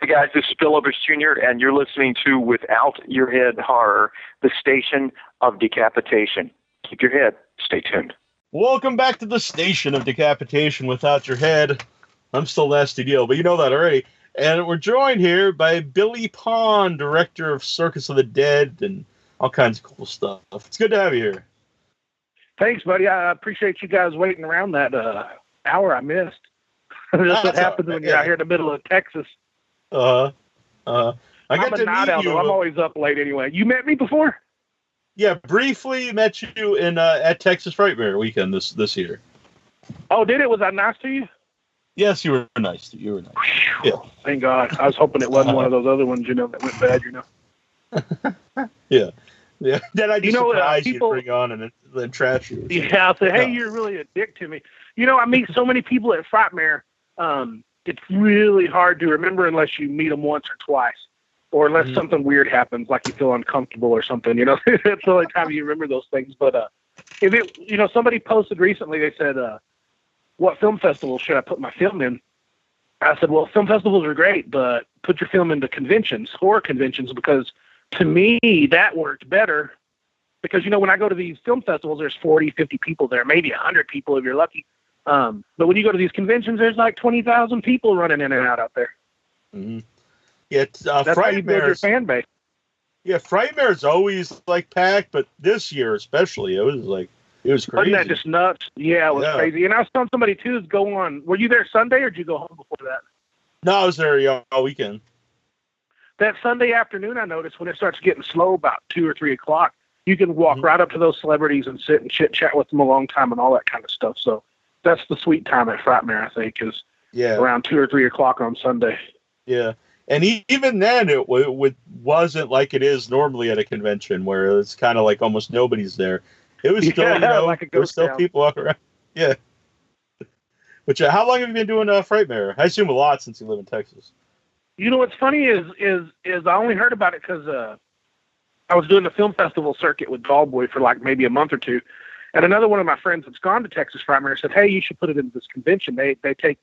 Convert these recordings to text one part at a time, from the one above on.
Hey guys, this is Bill Oberst Jr., and you're listening to Without Your Head Horror, the station of decapitation. Keep your head. Stay tuned. Welcome back to the station of decapitation without your head. I'm still Nasty Deal, but you know that already. And we're joined here by Billy Pond, director of Circus of the Dead and all kinds of cool stuff. It's good to have you here. Thanks, buddy. I appreciate you guys waiting around that hour I missed. That's what happens when you're out here in the middle of Texas. I got to meet you. I'm always up late anyway. You met me before? Yeah, briefly met you in at Texas Frightmare weekend this year. Oh, did it? Was I nice to you? Yes, you were nice. You were nice. Yeah. Thank God. I was hoping it wasn't one of those other ones, that went bad, Yeah. Yeah. Then I just surprise people, you, bring on and then trash you. Yeah, I'll say, hey, you're really a dick to me. I meet so many people at Frightmare. It's really hard to remember unless you meet them once or twice, or unless something weird happens, like you feel uncomfortable or something. That's the only time you remember those things. But if it, somebody posted recently, they said, "What film festival should I put my film in?" I said, "Well, film festivals are great, but put your film into conventions, horror conventions, because to me that worked better. Because when I go to these film festivals, there's 40, 50 people there, maybe 100 people if you're lucky." But when you go to these conventions, there's like 20,000 people running in and out there. Mm-hmm. Yeah, that's how you build your fan base. Yeah, Frightmare's always like packed, but this year especially, it was crazy. Wasn't that just nuts? Yeah, it was crazy. And I was telling somebody too, go on. Were you there Sunday or did you go home before that? No, I was there all weekend. That Sunday afternoon, I noticed when it starts getting slow, about 2 or 3 o'clock, you can walk right up to those celebrities and sit and chit chat with them a long time and all that kind of stuff. So that's the sweet time at Frightmare, I think, is around 2 or 3 o'clock on Sunday. Yeah. And even then, it wasn't like it is normally at a convention where it's kind of like almost nobody's there. It was still, like there were still people walking around. Yeah. Which, how long have you been doing Frightmare? I assume a lot since you live in Texas. What's funny is I only heard about it because I was doing the film festival circuit with Cowboys for like maybe a month or two. And another one of my friends that's gone to Texas Frightmare said, "Hey, you should put it into this convention. They take,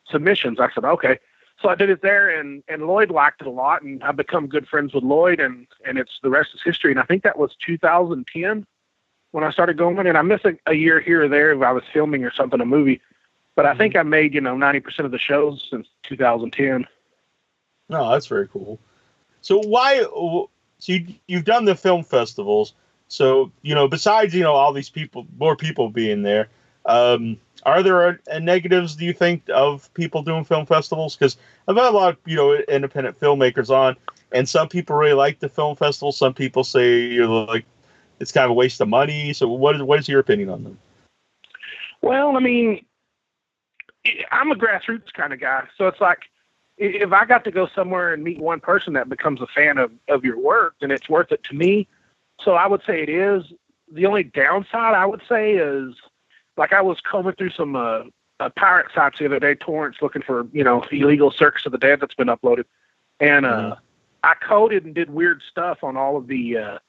submissions." I said, "Okay." So I did it there, and Lloyd liked it a lot, and I've become good friends with Lloyd, and it's the rest is history. And I think that was 2010 when I started going, and I missed a year here or there if I was filming or something, a movie. But I think I made, 90% of the shows since 2010. No, that's very cool. So you've done the film festivals. So, besides, all these more people being there, are there negatives, do you think, of people doing film festivals? Because I've had a lot of, independent filmmakers on, and some people really like the film festival. Some people say it's kind of a waste of money. So what is your opinion on them? Well, I mean, I'm a grassroots kind of guy. So it's like, if I got to go somewhere and meet one person that becomes a fan of your work, then it's worth it to me. So I would say it is. The only downside I would say is, like, I was combing through some pirate sites the other day, torrents, looking for, illegal Circus of the Dead that's been uploaded. And I coded and did weird stuff on all of the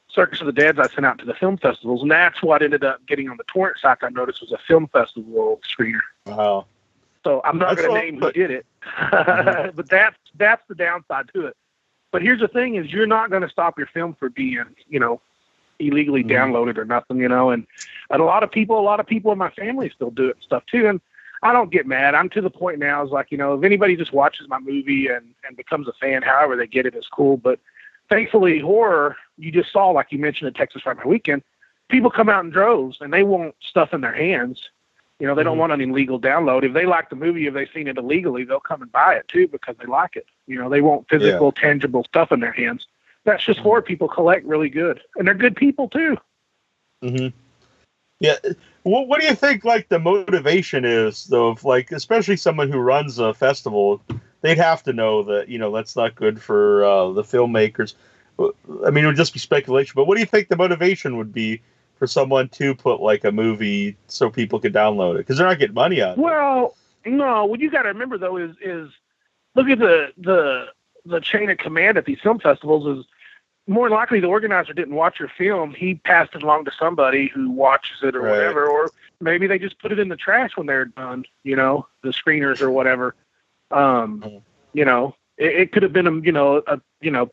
Circus of the Dead I sent out to the film festivals. And that's what ended up getting on the torrent site I noticed was a film festival screener. Wow. So I'm not going to name who did it. But that's the downside to it. But here's the thing is you're not going to stop your film for being, illegally downloaded or nothing, and a lot of people in my family still do it and stuff too. And I don't get mad. I'm to the point now is like, if anybody just watches my movie and becomes a fan, however they get it is cool. But thankfully horror, you just saw, like you mentioned at Texas Frightmare Weekend, people come out in droves and they want stuff in their hands. They don't want an illegal download. If they like the movie, if they've seen it illegally, they'll come and buy it too because they like it. They want physical, tangible stuff in their hands. That's just horror people collect really good. And they're good people too. Mm-hmm. Yeah. What do you think, the motivation is, though, of, especially someone who runs a festival? They'd have to know that, that's not good for the filmmakers. I mean, it would just be speculation, but what do you think the motivation would be for someone to put a movie so people could download it? Because they're not getting money out of it. Well, no. What you got to remember though is look at the chain of command at these film festivals is more likely the organizer didn't watch your film. He passed it along to somebody who watches it or whatever, or maybe they just put it in the trash when they're done. The screeners or whatever. It could have been,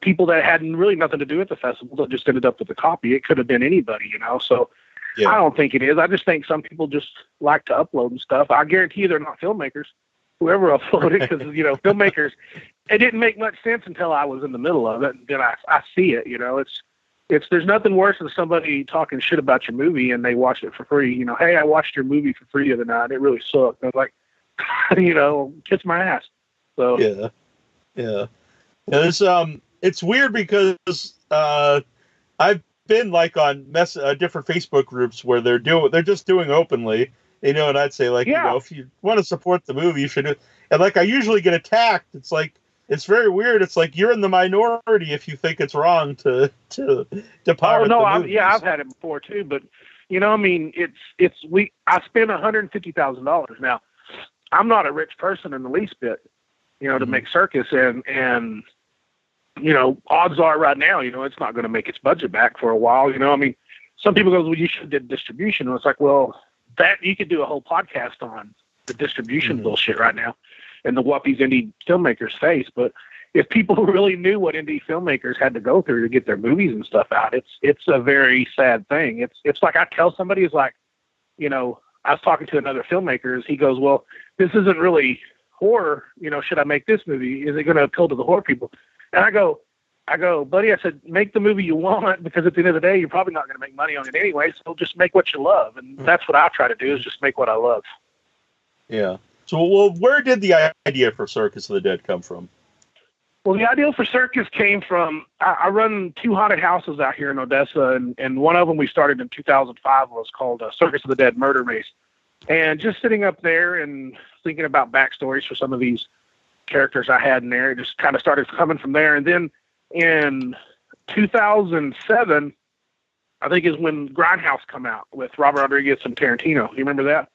people that had really nothing to do with the festival that just ended up with a copy. It could have been anybody, So yeah. I don't think it is. I just think some people just like to upload and stuff. I guarantee you they're not filmmakers, whoever uploaded, because, filmmakers, it didn't make much sense until I was in the middle of it. And then I see it, there's nothing worse than somebody talking shit about your movie and they watch it for free. Hey, I watched your movie for free the other night. It really sucked. I was like, kiss my ass. So yeah. It's weird because I've been like on different Facebook groups where they're just doing openly, and I'd say like, if you want to support the movie, you should. And like I usually get attacked. It's like it's very weird. It's like you're in the minority if you think it's wrong to pirate the movie. I've had it before too, but I spent $150,000 now. I'm not a rich person in the least bit, to make Circus, and odds are right now, it's not going to make its budget back for a while. Some people go, well, you should have did distribution. And it's like, well, that you could do a whole podcast on the distribution bullshit right now and what these indie filmmakers face. But if people really knew what indie filmmakers had to go through to get their movies and stuff out, it's a very sad thing. It's like I tell somebody, it's like, I was talking to another filmmaker. He goes, well, this isn't really horror. Should I make this movie? Is it going to appeal to the horror people? And I go, buddy, I said, make the movie you want, because at the end of the day, you're probably not going to make money on it anyway. So just make what you love. And that's what I try to do, is just make what I love. Yeah. So, well, where did the idea for Circus of the Dead come from? Well, the idea for Circus came from, I run 2 haunted houses out here in Odessa, and one of them we started in 2005 was called Circus of the Dead Murder Race. And just sitting up there and thinking about backstories for some of these characters I had in there, it just kind of started coming from there. And then in 2007, I think is when Grindhouse come out with Robert Rodriguez and Tarantino. You remember that?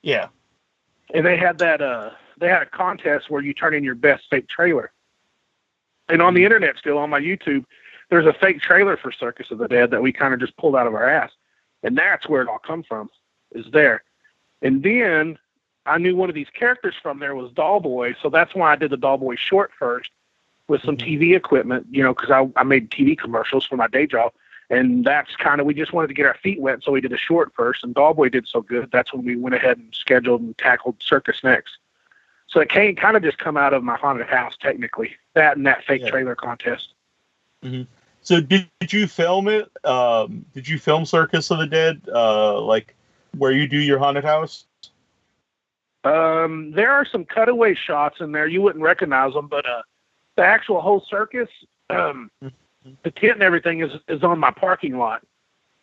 Yeah. And they had that, they had a contest where you turn in your best fake trailer. And on the internet still, on my YouTube, there's a fake trailer for Circus of the Dead that we kind of just pulled out of our ass. And that's where it all comes from, is there. And then I knew one of these characters from there was Dollboy, so that's why I did the Dollboy short first with some TV equipment, because I made TV commercials for my day job. And that's kind of, we just wanted to get our feet wet, so we did a short first. And Dollboy did so good, that's when we went ahead and scheduled and tackled Circus next. So it kind of just come out of my haunted house, technically. That and that fake trailer contest. Mm-hmm. So did you film it? Did you film Circus of the Dead, like where you do your haunted house? There are some cutaway shots in there. You wouldn't recognize them, but the actual whole circus, the tent and everything is on my parking lot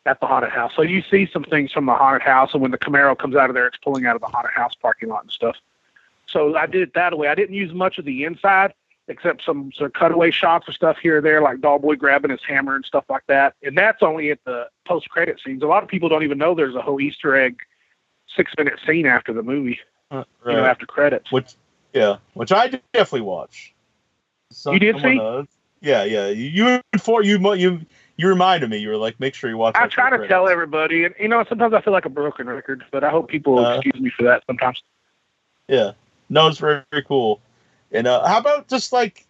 at the haunted house. So you see some things from the haunted house, and when the Camaro comes out of there, it's pulling out of the haunted house parking lot and stuff. So I did it that way. I didn't use much of the inside, except some cutaway shots or stuff here or there, like Dollboy grabbing his hammer and stuff like that. And that's only at the post-credit scenes. A lot of people don't even know there's a whole Easter egg 6-minute scene after the movie, right. After credits. Which I definitely watched. You did see? Yeah. You reminded me. You were like, make sure you watch. I try to tell everybody, and sometimes I feel like a broken record, but I hope people excuse me for that sometimes. Yeah. No, it's very, very cool. And how about just like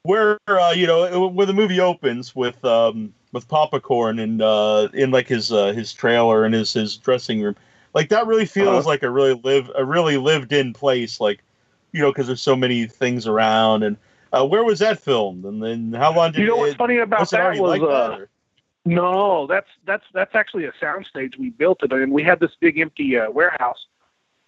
where when the movie opens with Popcorn and in like his trailer and his dressing room, like that really feels like a really lived in place, like because there's so many things around. And where was that filmed? And then how long did what's funny about that was no, that's actually a soundstage we built it, and we had this big empty warehouse.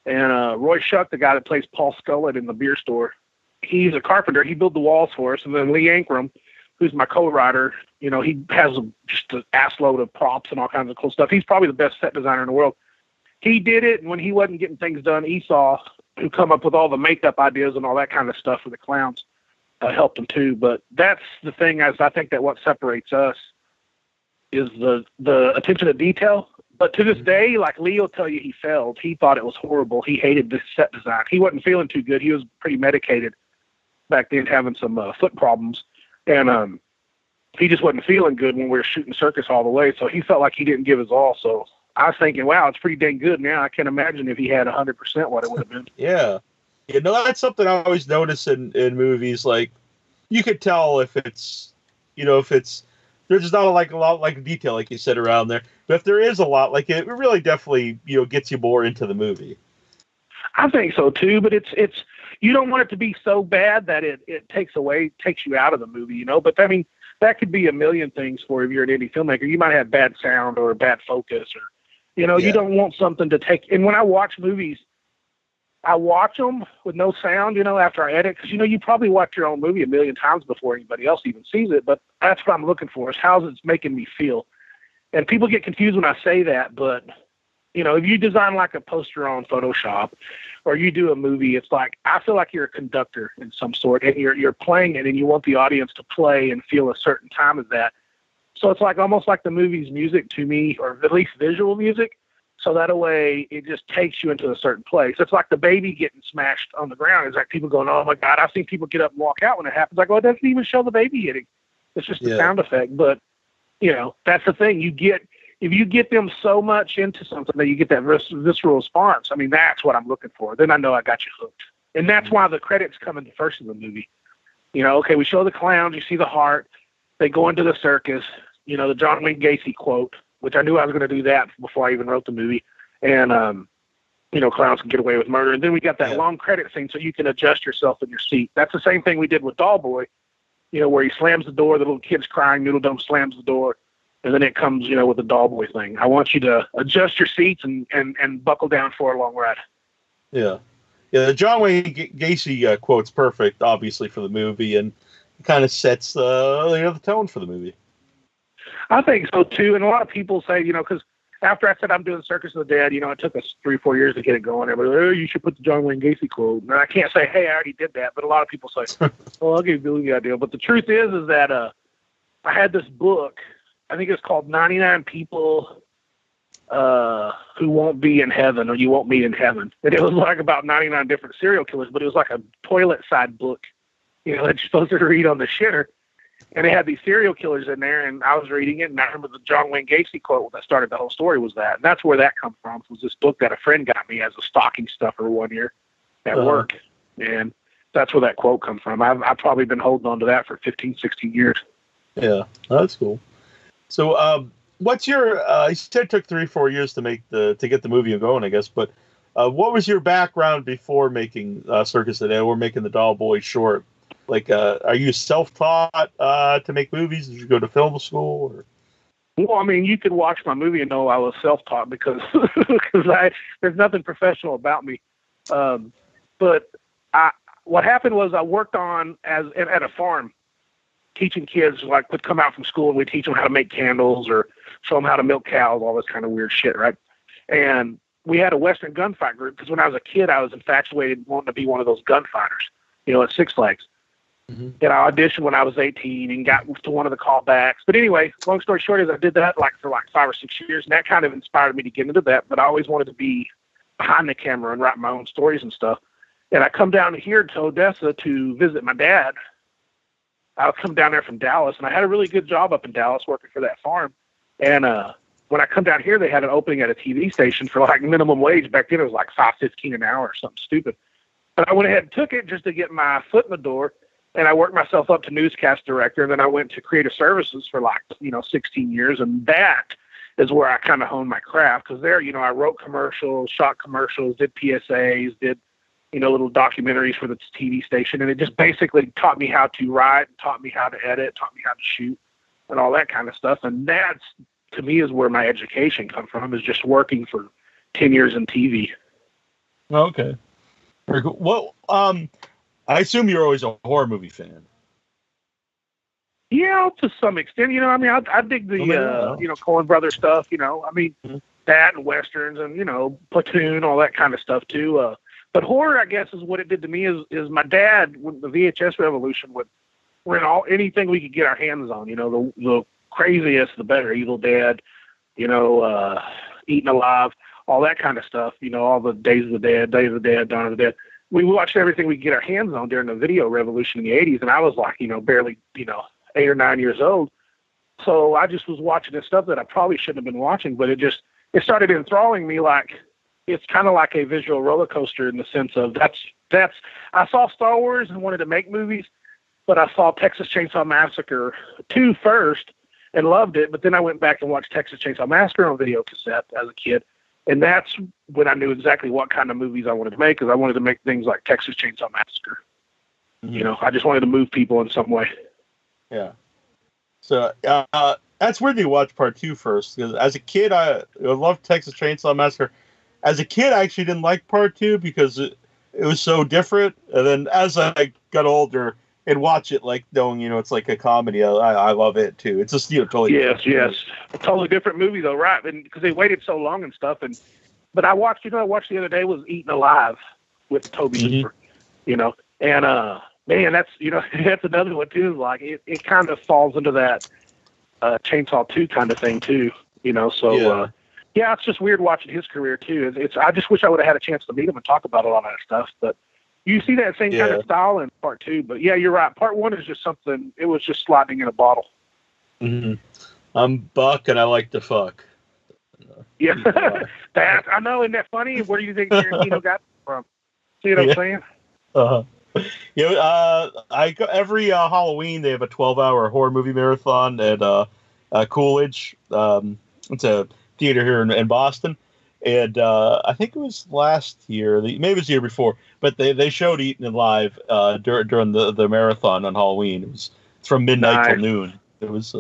And Roy Shuck, the guy that plays Paul Scullett in the beer store, he's a carpenter. He built the walls for us. And then Lee Ankrum, who's my co-writer, he has just an ass load of props and all kinds of cool stuff. He's probably the best set designer in the world. He did it, and when he wasn't getting things done, Esau, who come up with all the makeup ideas and all that kind of stuff for the clowns, helped him too. But that's the thing, as I think that what separates us is the attention to detail. But to this day, like Lee will tell you, he failed. He thought it was horrible. He hated this set design. He wasn't feeling too good. He was pretty medicated back then, having some foot problems. And he just wasn't feeling good when we were shooting Circus all the way. So he felt like he didn't give his all. So I was thinking, wow, it's pretty dang good now. I can't imagine if he had 100% what it would have been. Yeah. You know, that's something I always notice in movies. Like, you could tell if it's, if it's, there's just not a lot like detail, like you said, around there. But if there is a lot, like it really definitely, gets you more into the movie. I think so too, but it's you don't want it to be so bad that it takes you out of the movie, But I mean, that could be a million things for you if you're an indie filmmaker. You might have bad sound or bad focus, or you don't want something to take. And when I watch movies, I watch them with no sound, after I edit, because you probably watch your own movie a million times before anybody else even sees it. But that's what I'm looking for, is how's it making me feel. And people get confused when I say that, but if you design like a poster on Photoshop, or you do a movie, it's like, I feel like you're a conductor in some sort, and you're playing it, and you want the audience to play and feel a certain time of that. So it's like almost like the movie's music to me, or at least visual music. So that way it just takes you into a certain place. It's like the baby getting smashed on the ground. It's like people going, "Oh my God," I've seen people get up and walk out when it happens. Like, well, it doesn't even show the baby hitting. It's just the sound effect. But, that's the thing. If you get them so much into something that you get that visceral response, I mean, that's what I'm looking for. Then I know I got you hooked. And that's why the credits come in the first of the movie. Okay, we show the clowns, you see the heart, they go into the circus, the John Wayne Gacy quote, which I knew I was going to do that before I even wrote the movie. And, clowns can get away with murder. And then we got that long credit scene so you can adjust yourself in your seat. That's the same thing we did with Doll Boy, where he slams the door, the little kid's crying, Noodle Dome slams the door, and then it comes, with the Doll Boy thing. I want you to adjust your seats and buckle down for a long ride. Yeah. Yeah, the John Wayne Gacy quote's perfect, obviously, for the movie, and it kind of sets the tone for the movie. I think so, too. And a lot of people say, because after I said I'm doing Circus of the Dead, it took us 3 or 4 years to get it going. Everybody, oh, you should put the John Wayne Gacy quote. And I can't say, hey, I already did that. But a lot of people say, well, I'll give you the idea. But the truth is that I had this book, I think it's called 99 People Who Won't Be in Heaven, or You Won't Meet in Heaven. And it was like about 99 different serial killers, but it was like a toilet side book, that you're supposed to read on the shitter. And it had these serial killers in there, and I was reading it, and I remember the John Wayne Gacy quote that started the whole story was that. And that's where that comes from, was this book that a friend got me as a stocking stuffer one year at work. And that's where that quote comes from. I've probably been holding on to that for 15, 16 years. Yeah, that's cool. So, what's your? You said it took 3 or 4 years to get the movie going, I guess. But what was your background before making Circus of the Dead or making the Doll Boy short? Like, are you self-taught to make movies? Did you go to film school? Or? Well, I mean, you could watch my movie and know I was self-taught because there's nothing professional about me. But what happened was I worked on at a farm, teaching kids, like, would come out from school and we'd teach them how to make candles or show them how to milk cows, all this kind of weird shit, right? And we had a Western gunfight group because when I was a kid, I was infatuated wanting to be one of those gunfighters, at Six Flags. Mm-hmm. And I auditioned when I was 18 and got to one of the callbacks. But anyway, long story short is I did that for 5 or 6 years, and that kind of inspired me to get into that. But I always wanted to be behind the camera and write my own stories and stuff. And I come down here to Odessa to visit my dad. I come down there from Dallas, and I had a really good job up in Dallas working for that farm. And when I come down here, they had an opening at a TV station for minimum wage. Back then it was $5.15 an hour or something stupid. But I went ahead and took it just to get my foot in the door. And I worked myself up to newscast director. And then I went to creative services for 16 years. And that is where I kind of honed my craft. Because there, I wrote commercials, shot commercials, did PSAs, did, little documentaries for the TV station. And it just basically taught me how to write, taught me how to edit, taught me how to shoot and all that kind of stuff. And that's, to me, is where my education comes from, is just working for 10 years in TV. Okay. Very cool. Well, I assume you're always a horror movie fan. Yeah, to some extent. I dig the, Coen Brothers stuff, Mm-hmm. that and Westerns and, Platoon, all that kind of stuff too. But horror, I guess, is what it did to me is my dad, when the VHS revolution, would rent anything we could get our hands on, the craziest, the better, Evil Dead, Eaten Alive, all that kind of stuff, all the Days of the Dead, Dawn of the Dead. We watched everything we could get our hands on during the video revolution in the 80s, and I was barely, 8 or 9 years old. So I just was watching this stuff that I probably shouldn't have been watching, but it started enthralling me it's kind of like a visual roller coaster in the sense of that's I saw Star Wars and wanted to make movies, but I saw Texas Chainsaw Massacre 2 first and loved it, but then I went back and watched Texas Chainsaw Massacre on video cassette as a kid, and that's when I knew exactly what kind of movies I wanted to make, because I wanted to make things like Texas Chainsaw Massacre. You know, I just wanted to move people in some way. Yeah. So that's weird you watch part 2 first, because as a kid, I loved Texas Chainsaw Massacre. As a kid, I actually didn't like part 2 because it was so different. And then as I got older and watch it, like knowing, you know, it's like a comedy, I love it too. It's just, you know, totally yes. A totally different movie though, right? And because they waited so long and stuff. But I watched the other day was Eaten Alive with Toby Hooper, you know, and man, that's, you know, that's another one too. Like it kind of falls into that Chainsaw 2 kind of thing too, you know. So yeah, it's just weird watching his career too. I just wish I would have had a chance to meet him and talk about a lot of that stuff. But you see that same kind of style in part 2. But yeah, you're right. Part 1 is just something. It was just lightning in a bottle. I'm Buck and I like to fuck. Yeah, that I know. Isn't that funny? Where do you think Tarantino got it from? See what I'm saying? You know, I go every Halloween. They have a 12-hour horror movie marathon at Coolidge. It's a theater here in Boston, and I think it was last year, maybe it was the year before, but they showed Eaten Alive during the marathon on Halloween. It's from midnight till noon. It was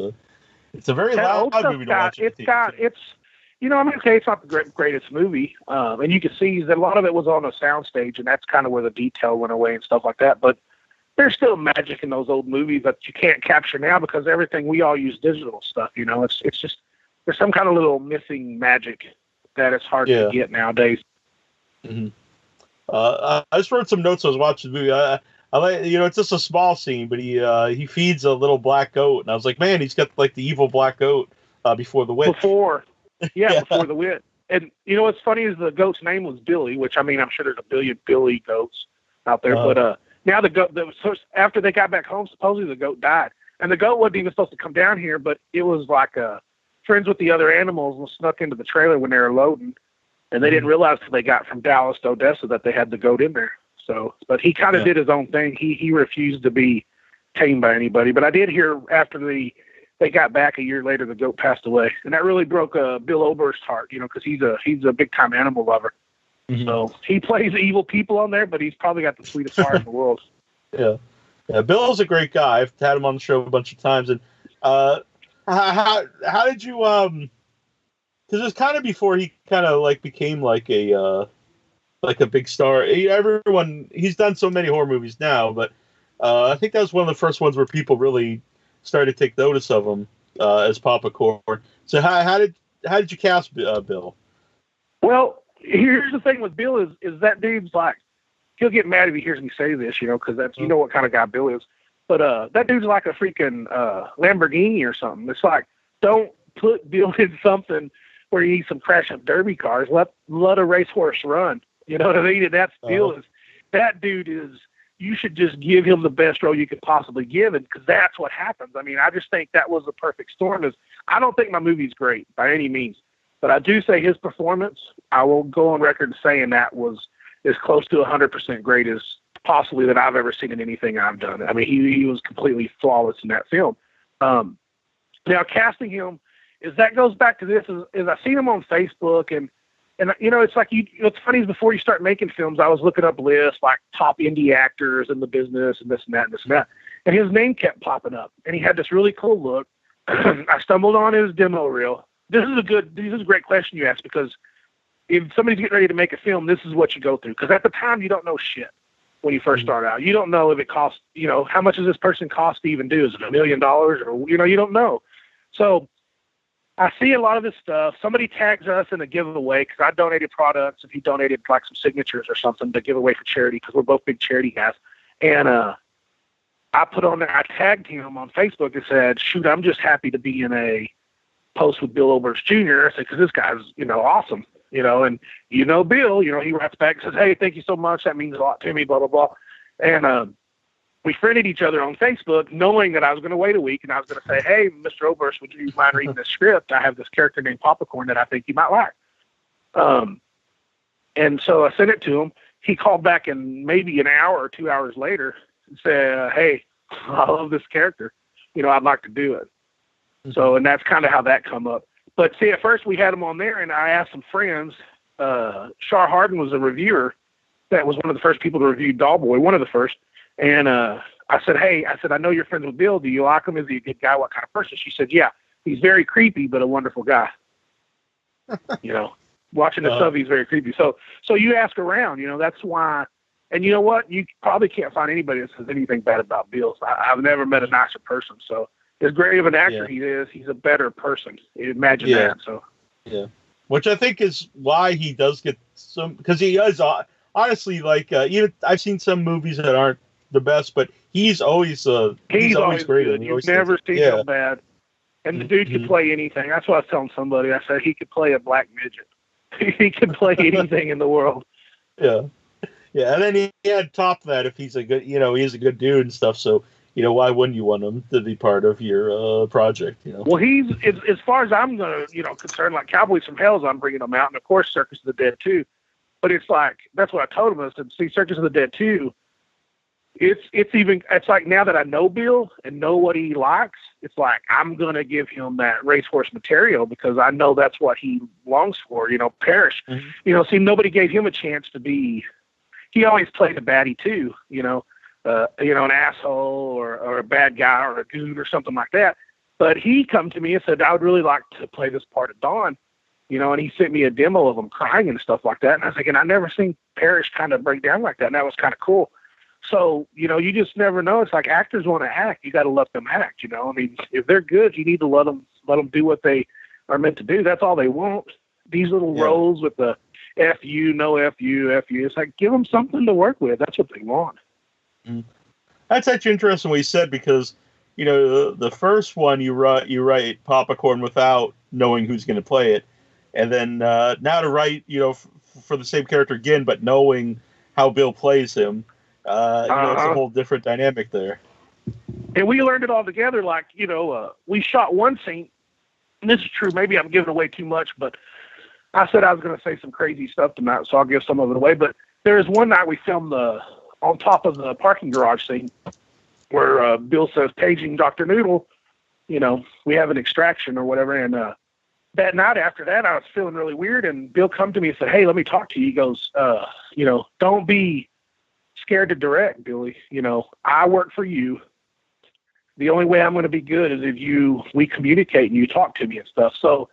it's a very loud movie to watch. It's you know, I mean, okay, it's not the greatest movie, and you can see that a lot of it was on a soundstage, and that's kind of where the detail went away and stuff like that. But there's still magic in those old movies that you can't capture now because everything we all use digital stuff. You know, it's just there's some kind of little missing magic that it's hard to get nowadays. I just wrote some notes. I was watching the movie. I like, you know, it's just a small scene, but he feeds a little black goat, and I was like, man, he's got like the evil black goat before the witch. Before the witch. And you know what's funny is the goat's name was Billy, which I mean I'm sure there's a billion Billy goats out there, but now the goat. After they got back home, supposedly the goat died, and the goat wasn't even supposed to come down here, but it was like friends with the other animals was snuck into the trailer when they were loading, and they didn't realize until they got from Dallas to Odessa that they had the goat in there. So, but he kind of did his own thing. He refused to be tamed by anybody. But I did hear after they got back a year later, the goat passed away, and that really broke Bill Oberst's heart, you know, because he's a big time animal lover. So he plays evil people on there, but he's probably got the sweetest heart in the world. Yeah, Bill's a great guy. I've had him on the show a bunch of times, and how did you because it's kind of before he kind of like became like a big star. He's done so many horror movies now, but I think that was one of the first ones where people really started to take notice of him as Papa Corn. So how did you cast Bill? Well, here's the thing with Bill is that dude's like, he'll get mad if he hears me say this, you know, because that's you know what kind of guy Bill is. But that dude's like a freaking Lamborghini or something. It's like, don't put Bill in something where you need some crash up derby cars. Let a racehorse run. You know what I mean? And that's Bill that dude is. You should just give him the best role you could possibly give him, because that's what happens. I mean, I just think that was the perfect storm. I don't think my movie's great by any means, but I do say his performance, I will go on record saying that was as close to 100% great as possibly that I've ever seen in anything I've done. I mean, he was completely flawless in that film. Now casting him that goes back to this is I seen him on Facebook and you know, it's like what's funny is before you start making films, I was looking up lists like top indie actors in the business and this and that and this and that. And his name kept popping up and he had this really cool look. I stumbled on his demo reel. This is a great question you asked, because if somebody's getting ready to make a film, this is what you go through. Because at the time you don't know shit when you first start out. You don't know if it costs, you know, how much does this person cost to even do? Is it $1 million or, you know, you don't know. So I see a lot of this stuff. Somebody tags us in a giveaway because I donated products and he donated like some signatures or something to give away for charity because we're both big charity guys. And I put on there, I tagged him on Facebook and said, shoot, I'm just happy to be in a post with Bill Oberst Jr. I said, because this guy's, you know, awesome, you know, and you know Bill, you know, he writes back and says, hey, thank you so much. That means a lot to me, blah, blah, blah. And we friended each other on Facebook, knowing that I was going to wait a week and I was going to say, hey, Mr. Oberst, would you mind reading this script? I have this character named Popcorn that I think you might like. And so I sent it to him. He called back in maybe an hour or 2 hours later and said, hey, I love this character. I'd like to do it. Mm-hmm. So, and that's kind of how that come up. But see, at first we had him on there, and I asked some friends. Shar Harden was a reviewer that was one of the first people to review Dollboy, one of the first. And I said, hey, I know you're friends with Bill. Do you like him? Is he a good guy? What kind of person? She said, yeah, he's very creepy, but a wonderful guy. Watching the stuff, he's very creepy. So you ask around, that's why. And you know what? You probably can't find anybody that says anything bad about Bill. I've never met a nicer person. So as great of an actor he is, he's a better person. Imagine that. So yeah, which I think is why he does get some, because he is honestly like I've seen some movies that aren't the best, but he's always great. Good. You've never seen him bad. And the dude could play anything. That's what I was telling somebody. I said he could play a black midget. He could play anything in the world. Yeah. Yeah, and then he had top that if he's a good, he's a good dude and stuff. So, why wouldn't you want him to be part of your project? Well, he's as far as I'm gonna, concerned, like Cowboys from Hell's, I'm bringing him out, and of course Circus of the Dead too. But it's like that's what I told him. I said, see, Circus of the Dead too. It's like now that I know Bill and know what he likes, it's like I'm gonna give him that racehorse material because I know that's what he longs for. Parrish. Mm-hmm. See, nobody gave him a chance to be. He always played a baddie too, an asshole or a bad guy or a goon or something like that. But he come to me and said, I would really like to play this part of Don, and he sent me a demo of him crying and stuff like that. And I was thinking, I never seen Parrish kind of break down like that. And that was kind of cool. So, you just never know. It's like actors want to act. You got to let them act, I mean, if they're good, you need to let them do what they are meant to do. That's all they want. These little roles with the F you, no F you, F you. It's like, give them something to work with. That's what they want. That's actually interesting what you said because, the first one you write Popcorn without knowing who's going to play it. And then now to write, for the same character again, but knowing how Bill plays him, it's a whole different dynamic there. And we learned it all together. Like, we shot one scene, and this is true. Maybe I'm giving away too much, but I said I was going to say some crazy stuff tonight, so I'll give some of it away. But there is one night we filmed on top of the parking garage scene where Bill says, paging Dr. Noodle, we have an extraction or whatever. And that night after that, I was feeling really weird. And Bill come to me and said, hey, let me talk to you. He goes, don't be scared to direct, Billy. I work for you. The only way I'm going to be good is if we communicate and you talk to me and stuff. So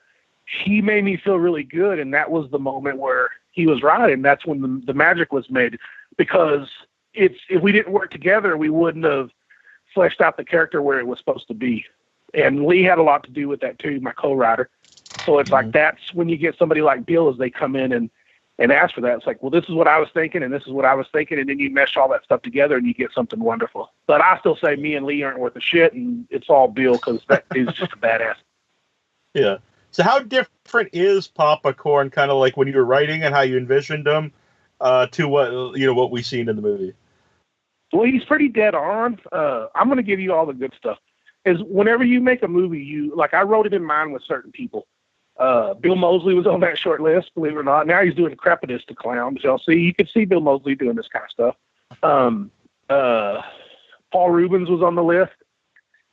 he made me feel really good, and that was the moment where he was right, and that's when the magic was made. Because if we didn't work together, we wouldn't have fleshed out the character where it was supposed to be. And Lee had a lot to do with that too, my co-writer. So it's like that's when you get somebody like Bill as they come in and ask for that. It's like, well, this is what I was thinking, and this is what I was thinking, and then you mesh all that stuff together and you get something wonderful. But I still say me and Lee aren't worth a shit, and it's all Bill because that dude's just a badass. Yeah. So how different is Popcorn, kind of like when you were writing and how you envisioned him, to what we've seen in the movie? Well, he's pretty dead on. I'm going to give you all the good stuff. Is whenever you make a movie, I wrote it in mind with certain people. Bill Moseley was on that short list, believe it or not. Now he's doing Cryptids to clowns. You could see Bill Moseley doing this kind of stuff. Paul Rubens was on the list.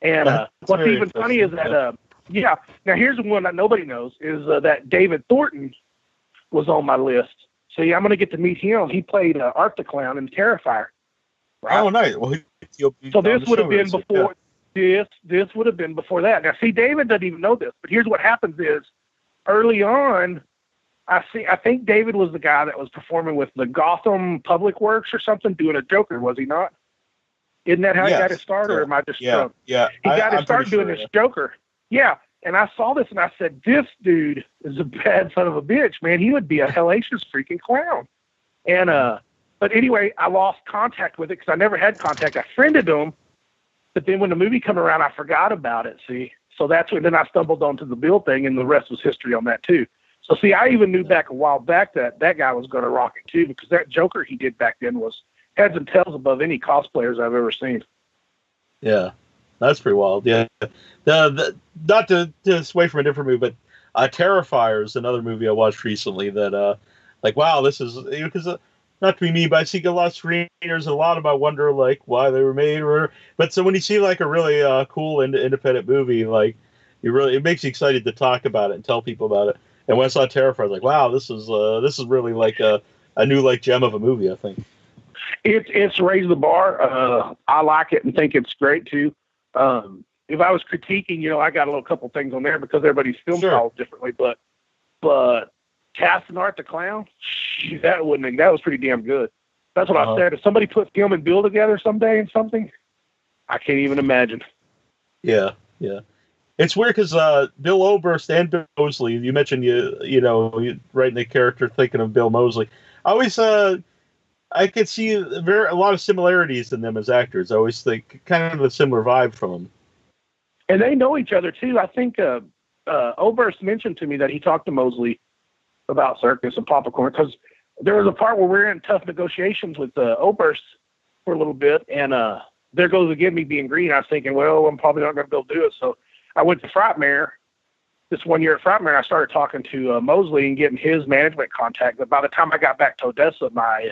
And what's even funny is that now here's one that nobody knows is that David Thornton was on my list. So I'm going to get to meet him. He played Art the Clown in Terrifier. Right? Oh, nice. Well, so this would have been before this would have been before that. Now, see, David doesn't even know this, but here's what happens is early on, I think David was the guy that was performing with the Gotham Public Works or something, doing a Joker, was he not? Isn't that how he got his start, or am I just drunk? Yeah. He got his start doing this Joker. Yeah. And I saw this and I said, this dude is a bad son of a bitch, man. He would be a hellacious freaking clown. And, but anyway, I lost contact with it because I never had contact. I friended him, but then when the movie came around, I forgot about it, see? So that's when then I stumbled onto the Bill thing, and the rest was history on that too. So see, I even knew back a while back that guy was going to rock it too, because that Joker he did back then was heads and tails above any cosplayers I've ever seen. Yeah. That's pretty wild. Yeah. Not to sway from a different movie, but Terrifier is another movie I watched recently that like, wow, this is because not to be mean, but I see a lot of screeners and a lot of them I wonder like why they were made, or but so when you see like a really cool independent movie, like it makes you excited to talk about it and tell people about it. And when I saw Terrifier, I was like, wow, this is really like a new like gem of a movie, I think. It's raised the bar. I like it and think it's great too. If I was critiquing, I got a couple things on there because everybody's film styles differently. But Cass and Art the Clown, that was pretty damn good. That's what I said. If somebody put Film and Bill together someday in something, I can't even imagine. Yeah. It's weird because Bill Oberst and Bill Moseley, you mentioned you writing the character thinking of Bill Moseley. I always I could see a lot of similarities in them as actors. I always think kind of a similar vibe from them. And they know each other too. I think Oberst mentioned to me that he talked to Moseley about Circus and Popcorn because there was a part where we're in tough negotiations with Oberst for a little bit, and there goes again me being green. I was thinking, well, I'm probably not going to be able to do it. So I went to Frightmare. This 1 year at Frightmare, I started talking to Moseley and getting his management contact. But by the time I got back to Odessa, my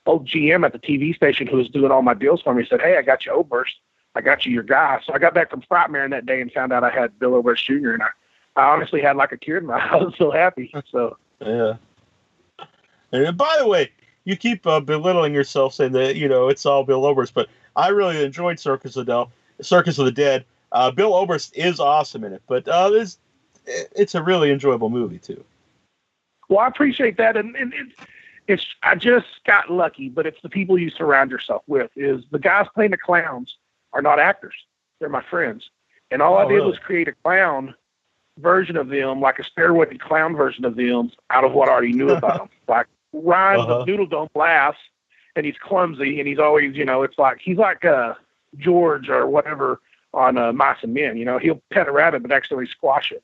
old GM at the TV station who was doing all my deals for me said, hey, I got you Oberst. I got you your guy. So I got back from Frightmare that day and found out I had Bill Oberst Jr. And I honestly had like a tear in my eye. I was so happy. So yeah. And by the way, you keep belittling yourself saying that it's all Bill Oberst, but I really enjoyed Circus of the Dead. Bill Oberst is awesome in it, but it's a really enjoyable movie too. Well, I appreciate that, and it's I just got lucky, but it's the people you surround yourself with. Is the guys playing the clowns are not actors; they're my friends, and all I did was create a clown version of them, like a steroid clown version of them, out of what I already knew about them. Like Ryan, the Noodle Dome laughs, and he's clumsy, and he's always, it's like he's like George or whatever on Mice and Men. He'll pet a rabbit but accidentally squash it.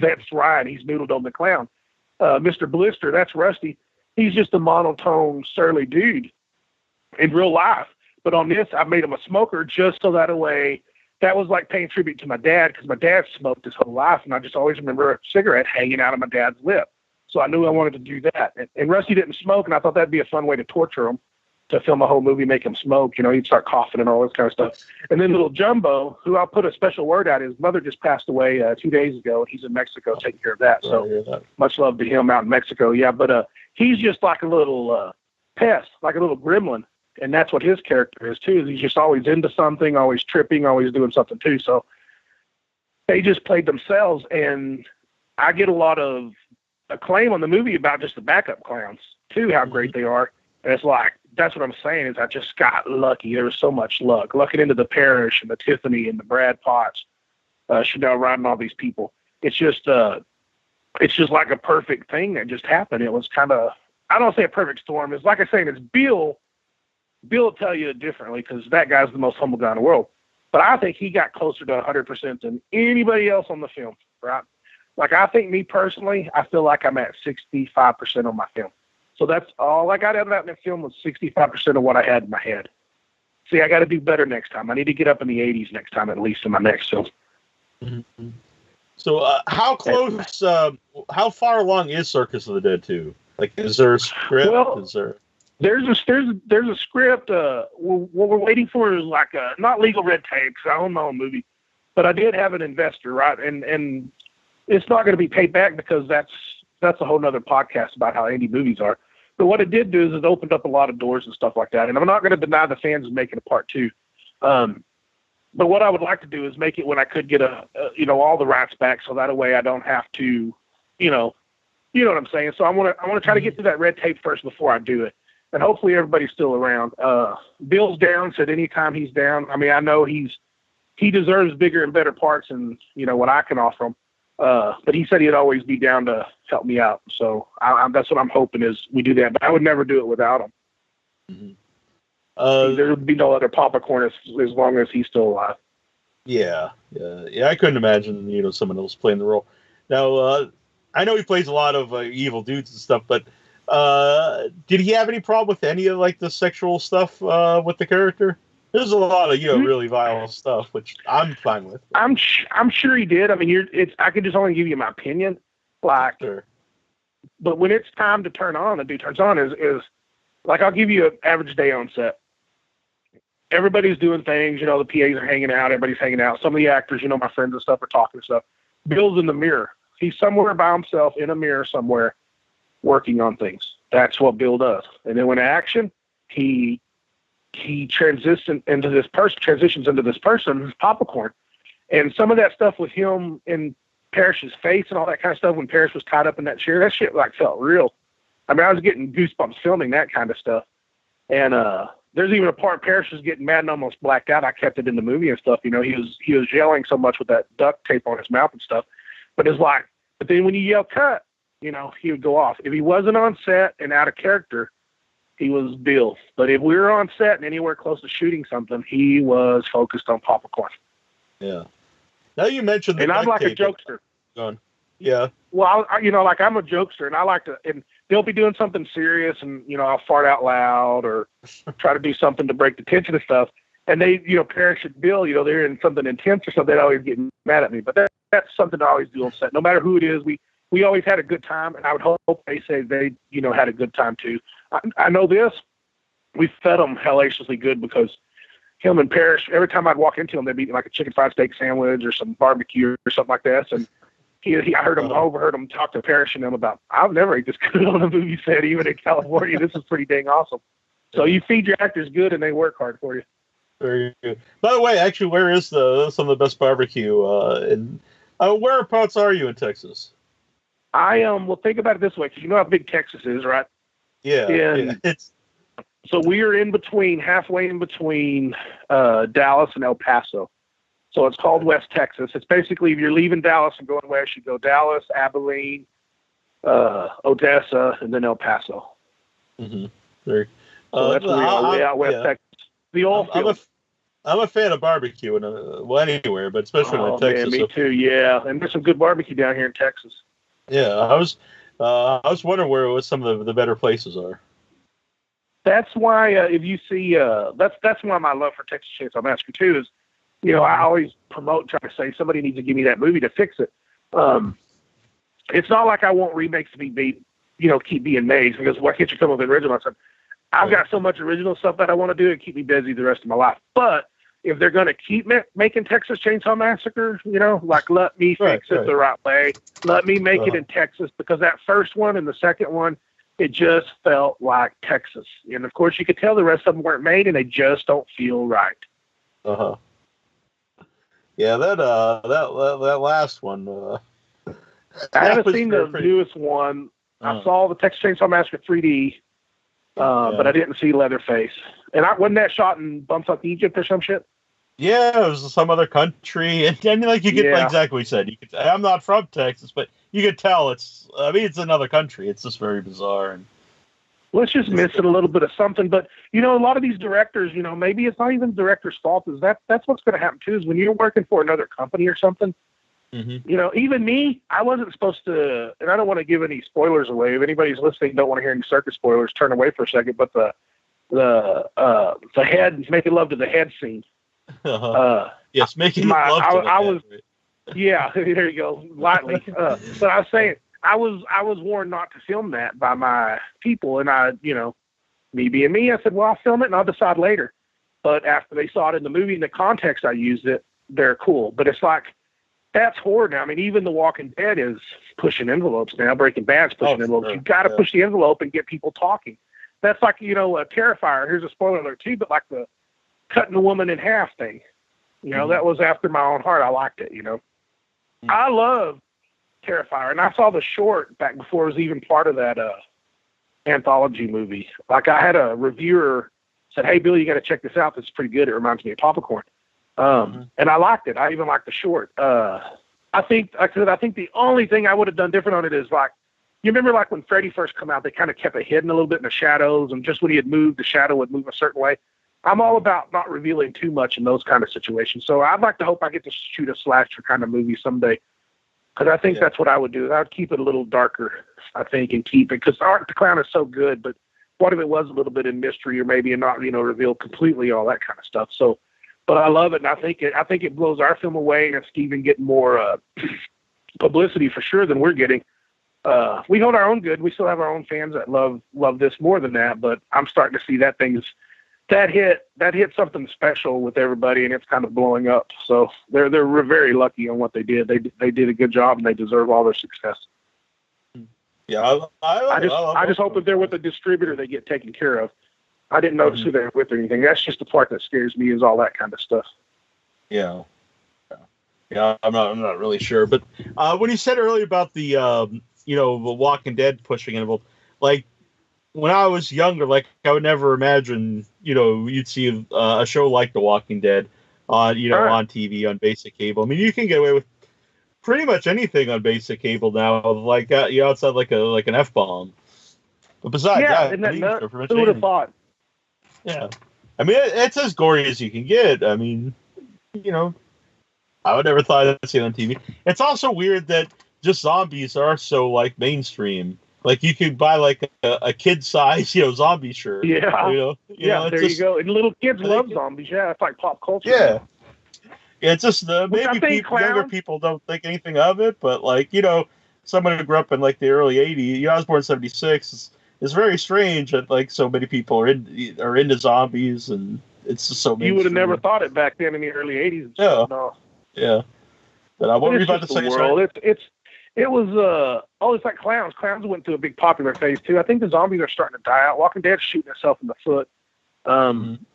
That's Ryan. He's Noodle Dome the clown. Mr. Blister, that's Rusty. He's just a monotone, surly dude in real life. But on this, I made him a smoker just so that way. That was like paying tribute to my dad because my dad smoked his whole life, and I just always remember a cigarette hanging out of my dad's lip. So I knew I wanted to do that. And Rusty didn't smoke, and I thought that'd be a fun way to torture him, to film a whole movie, make him smoke. He'd start coughing and all this kind of stuff. And then little Jumbo, who I'll put a special word out, his mother just passed away 2 days ago, and he's in Mexico taking care of that. So much love to him out in Mexico. Yeah, but he's just like a little pest, like a little gremlin. And that's what his character is, too. He's just always into something, always tripping, always doing something, too. So they just played themselves, and I get a lot of acclaim on the movie about just the backup clowns, too, how great they are. And it's like, that's what I'm saying is I just got lucky. There was so much luck. Looking into the Parrish and the Tiffany and the Brad Potts, Chanel Ryan, all these people. It's just like a perfect thing that just happened. It was kind of, I don't say a perfect storm. It's like I say, it's Bill. Bill will tell you differently because that guy's the most humble guy in the world. But I think he got closer to 100% than anybody else on the film, right? Like, I think me personally, I feel like I'm at 65% on my film. So that's all I got out of that film was 65% of what I had in my head. See, I got to do better next time. I need to get up in the 80s next time, at least in my next film. Mm-hmm. So how close, how far along is Circus of the Dead 2? Like, is there a script? Well, there's a script. What we're waiting for is like not legal red tape, because I own my own movie. But I did have an investor, right? And it's not going to be paid back because that's a whole nother podcast about how indie movies are. But what it did do is it opened up a lot of doors and stuff like that. And I'm not going to deny the fans making a part 2. But what I would like to do is make it when I could get all the rights back, so that way I don't have to, you know what I'm saying. So I want to try to get through that red tape first before I do it. And hopefully everybody's still around. Bill's down, said anytime he's down. I mean, I know he deserves bigger and better parts than, what I can offer him. But he said he'd always be down to help me out. So that's what I'm hoping is we do that. But I would never do it without him. Mm-hmm. There would be no other Popcorn as long as he's still alive. Yeah. I couldn't imagine, someone else playing the role. Now, I know he plays a lot of evil dudes and stuff, but did he have any problem with any of like the sexual stuff with the character? There's a lot of really violent stuff, which I'm fine with. I'm sure he did. I mean, I could just only give you my opinion. Like, sure. But when it's time to turn on, the dude turns on is like, I'll give you an average day on set. Everybody's doing things, the PAs are hanging out, everybody's hanging out. Some of the actors, my friends and stuff are talking and stuff. Bill's in the mirror. He's somewhere by himself in a mirror somewhere working on things. That's what Bill does. And then when action, he transitions into this person, Popcorn. And some of that stuff with him in Parrish's face and all that kind of stuff when Parrish was tied up in that chair, that shit felt real. I mean, I was getting goosebumps filming that kind of stuff. And there's even a part Parrish was getting mad and almost blacked out. I kept it in the movie and stuff. He was yelling so much with that duct tape on his mouth and stuff. But it's like, but then when you yell cut, he would go off. If he wasn't on set and out of character, he was Bill. But if we were on set and anywhere close to shooting something, he was focused on Popcorn. Yeah. Now you mentioned the and I'm like a jokester. Yeah. Well, I'm a jokester, and I like to, and they'll be doing something serious, and, I'll fart out loud or try to do something to break the tension and stuff. And they, Parrish and Bill, they're in something intense or something, they always get mad at me. But that's something I always do on set. No matter who it is, we always had a good time, and I would hope they say they, had a good time too. I know this. We fed them hellaciously good because him and Parrish, every time I'd walk into them, they'd be like a chicken fried steak sandwich or some barbecue or something like that. And I overheard him talk to Parrish and them about, I've never ate this good on a movie set, even in California. This is pretty dang awesome. So you feed your actors good and they work hard for you. Very good. By the way, actually, where is some of the best barbecue? Whereabouts are you in Texas? Well, think about it this way, because you know how big Texas is, right? Yeah. So we are halfway in between Dallas and El Paso. So it's called West Texas. It's basically, if you're leaving Dallas and going west, you go Dallas, Abilene, Odessa, and then El Paso. Mm-hmm. So that's where we are, way out West Texas. The oil field. I'm a fan of barbecue, anywhere, but especially in Texas. Man, me too. Yeah, and there's some good barbecue down here in Texas. Yeah, I was wondering where some of the better places are. That's why if you see that's why my love for Texas Chainsaw Massacre too is, I always promote, try to say somebody needs to give me that movie to fix it. It's not like I want remakes to be keep being made, because why can't you come up with an original? I said, I've got so much original stuff that I want to do and keep me busy the rest of my life. But if they're going to keep making Texas Chainsaw Massacre, let me fix it the right way. Let me make it in Texas, because that first one and the second one, it just felt like Texas. And of course, you could tell the rest of them weren't made, and they just don't feel right. Uh-huh. Yeah, that last one. I haven't seen the newest one. I saw the Texas Chainsaw Massacre 3D, but I didn't see Leatherface. And wasn't that shot in Bumfuck Egypt or some shit? Yeah, it was some other country, and like you get exactly what you said. I'm not from Texas, but you could tell it's another country. It's just very bizarre, and let's just miss it a little bit of something. But a lot of these directors, maybe it's not even the director's fault. That's what's going to happen too. Is when you're working for another company or something. Mm-hmm. Even me, I wasn't supposed to, and I don't want to give any spoilers away. If anybody's listening, don't want to hear any Circus spoilers, turn away for a second. But the head, making love to the head scene. Yes, making love to the head. Right? Yeah, there you go, lightly. But I was saying, I was warned not to film that by my people, and me being me, I said, well, I'll film it and I'll decide later. But after they saw it in the movie and the context I used it, they're cool. But it's like, that's horror now. I mean, even The Walking Dead is pushing envelopes now. Breaking Bad's pushing envelopes. Sure. You've got to push the envelope and get people talking. That's like, a Terrifier. Here's a spoiler alert too, but like the cutting the woman in half thing. That was after my own heart. I liked it, I love Terrifier. And I saw the short back before it was even part of that anthology movie. Like, I had a reviewer said, hey, Bill, you got to check this out. This is pretty good. It reminds me of Popcorn. And I liked it. I even liked the short. I think the only thing I would have done different on it is, like, you remember like when Freddy first came out, they kind of kept it hidden a little bit in the shadows, and just when he had moved, the shadow would move a certain way. I'm all about not revealing too much in those kind of situations. So I'd like to hope I get to shoot a slasher kind of movie someday, because I think that's what I would do. I would keep it a little darker, I think, and keep it, because Art the Clown is so good, but what if it was a little bit in mystery, or maybe not, revealed completely, all that kind of stuff. So, but I love it, and I think it blows our film away, and it's even getting more publicity for sure than we're getting. we hold our own good. We still have our own fans that love this more than that, but I'm starting to see that hit something special with everybody, and it's kind of blowing up. So they're very lucky on what they did. They did a good job, and they deserve all their success. Yeah, I just hope if they're with a distributor, they get taken care of. I didn't notice who they were with or anything. That's just the part that scares me, is all that kind of stuff. Yeah. I'm not really sure, but when you said earlier about the the Walking Dead pushing it, like when I was younger, like I would never imagine you'd see a show like The Walking Dead on on TV on basic cable. I mean, you can get away with pretty much anything on basic cable now, like outside like an F-bomb. But besides that, isn't that nuts? Who would have thought? Yeah, I mean it's as gory as you can get. I mean, I would never thought I'd see it on TV. It's also weird that just zombies are so like mainstream. Like you could buy like a kid size zombie shirt. Yeah, there you go. And little kids love zombies. Yeah, it's like pop culture. Yeah. Yeah, it's just maybe younger people don't think anything of it, but like someone who grew up in like the early '80s. I was born in '76. It's very strange that like so many people are into zombies, and it's just so mainstream. You would have never thought it back then in the early '80s. Yeah. No. Yeah. But what were you about to say? It was it's like clowns. Clowns went through a big popular phase too. I think the zombies are starting to die out. Walking Dead's shooting itself in the foot.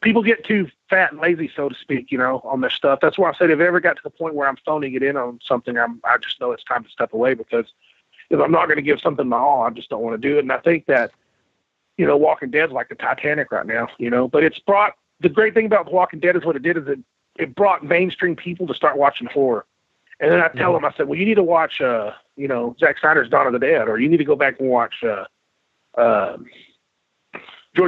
People get too fat and lazy, so to speak, on their stuff. That's why I said if it ever got to the point where I'm phoning it in on something, I just know it's time to step away, because if I'm not going to give something my all, I just don't want to do it. And I think that, Walking Dead's like the Titanic right now, but it's brought, the great thing about Walking Dead is what it did is it brought mainstream people to start watching horror. And then I tell them, I said, well, you need to watch, Zack Snyder's Dawn of the Dead, or you need to go back and watch George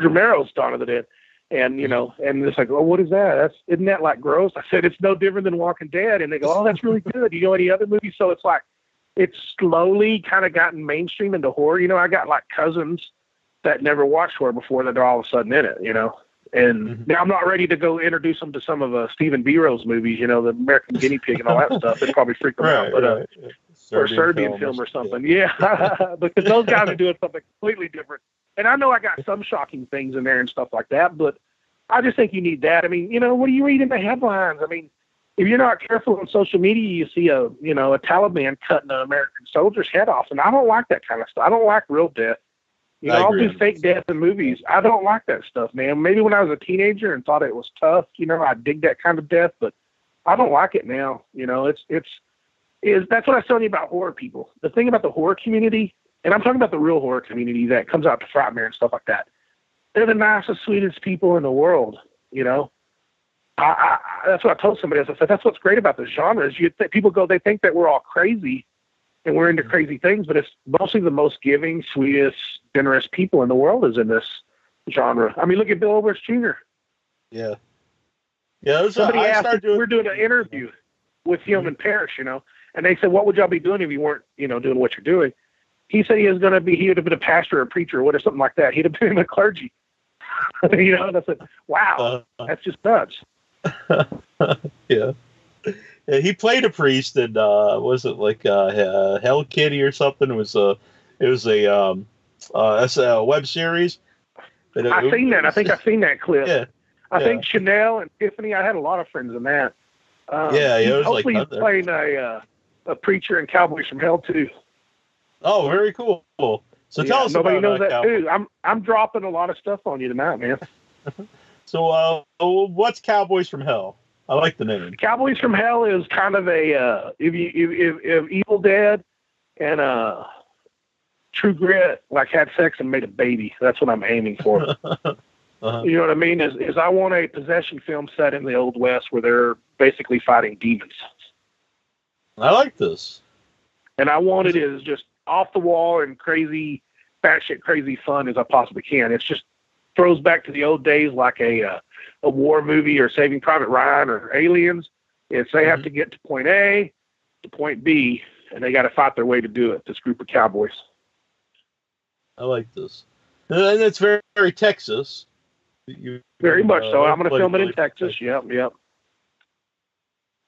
Romero's Dawn of the Dead. And, and it's like, oh, what is that? Isn't that like gross? I said, it's no different than Walking Dead. And they go, oh, that's really good. You know any other movies? So it's like, it's slowly kind of gotten mainstream into horror. I got like cousins that never watched horror before that are all of a sudden in it, And now I'm not ready to go introduce them to some of Stephen Biro's movies, the American Guinea Pig and all that stuff. It'd probably freak them out. But, or Serbian film or something. Yeah. Because those guys are doing something completely different. And I know I got some shocking things in there and stuff like that, but I just think you need that. I mean, what do you read in the headlines? I mean, if you're not careful on social media, you see a Taliban cutting an American soldier's head off. And I don't like that kind of stuff. I don't like real death. I'll do fake death in movies. I don't like that stuff, man. Maybe when I was a teenager and thought it was tough, I dig that kind of death, but I don't like it now. That's what I was telling you about horror people. The thing about the horror community, and I'm talking about the real horror community that comes out to Frightmare and stuff like that. They're the nicest, sweetest people in the world. That's what I told somebody else. I said, that's what's great about this genre is people they think that we're all crazy and we're into crazy things, but it's mostly the most giving, sweetest, generous people in the world is in this genre. I mean, look at Bill Oberst Jr. Yeah. Yeah. Somebody asked, we're doing an interview with him in Paris, and they said, what would y'all be doing if you weren't, doing what you're doing? He said he would have been a pastor or a preacher or whatever, something like that. He'd have been in the clergy. And I said, wow, that's just nuts. Yeah. He played a priest in, was it like Hell Kitty or something? It was a web series. I've seen that. I think I've seen that clip. Yeah. I think Chanel and Tiffany, I had a lot of friends in that. It was hopefully like he's playing a preacher in Cowboys from Hell too. Oh, very cool. So tell us nobody about knows that Cowboys. too. I'm dropping a lot of stuff on you tonight, man. So what's Cowboys from Hell? I like the name. Cowboys from Hell is kind of a if Evil Dead and True Grit like had sex and made a baby. That's what I'm aiming for. You know what I mean? Is I want a possession film set in the Old West where they're basically fighting demons. I like this. And I want it as just off the wall and crazy, batshit crazy fun as I possibly can. It's just throws back to the old days like a war movie or Saving Private Ryan or Aliens. It's they have to get to point A to point B, and they got to fight their way to do it. This group of cowboys. I like this, and it's very, very Texas. Very much so. I'm going to film it in Texas. Yep.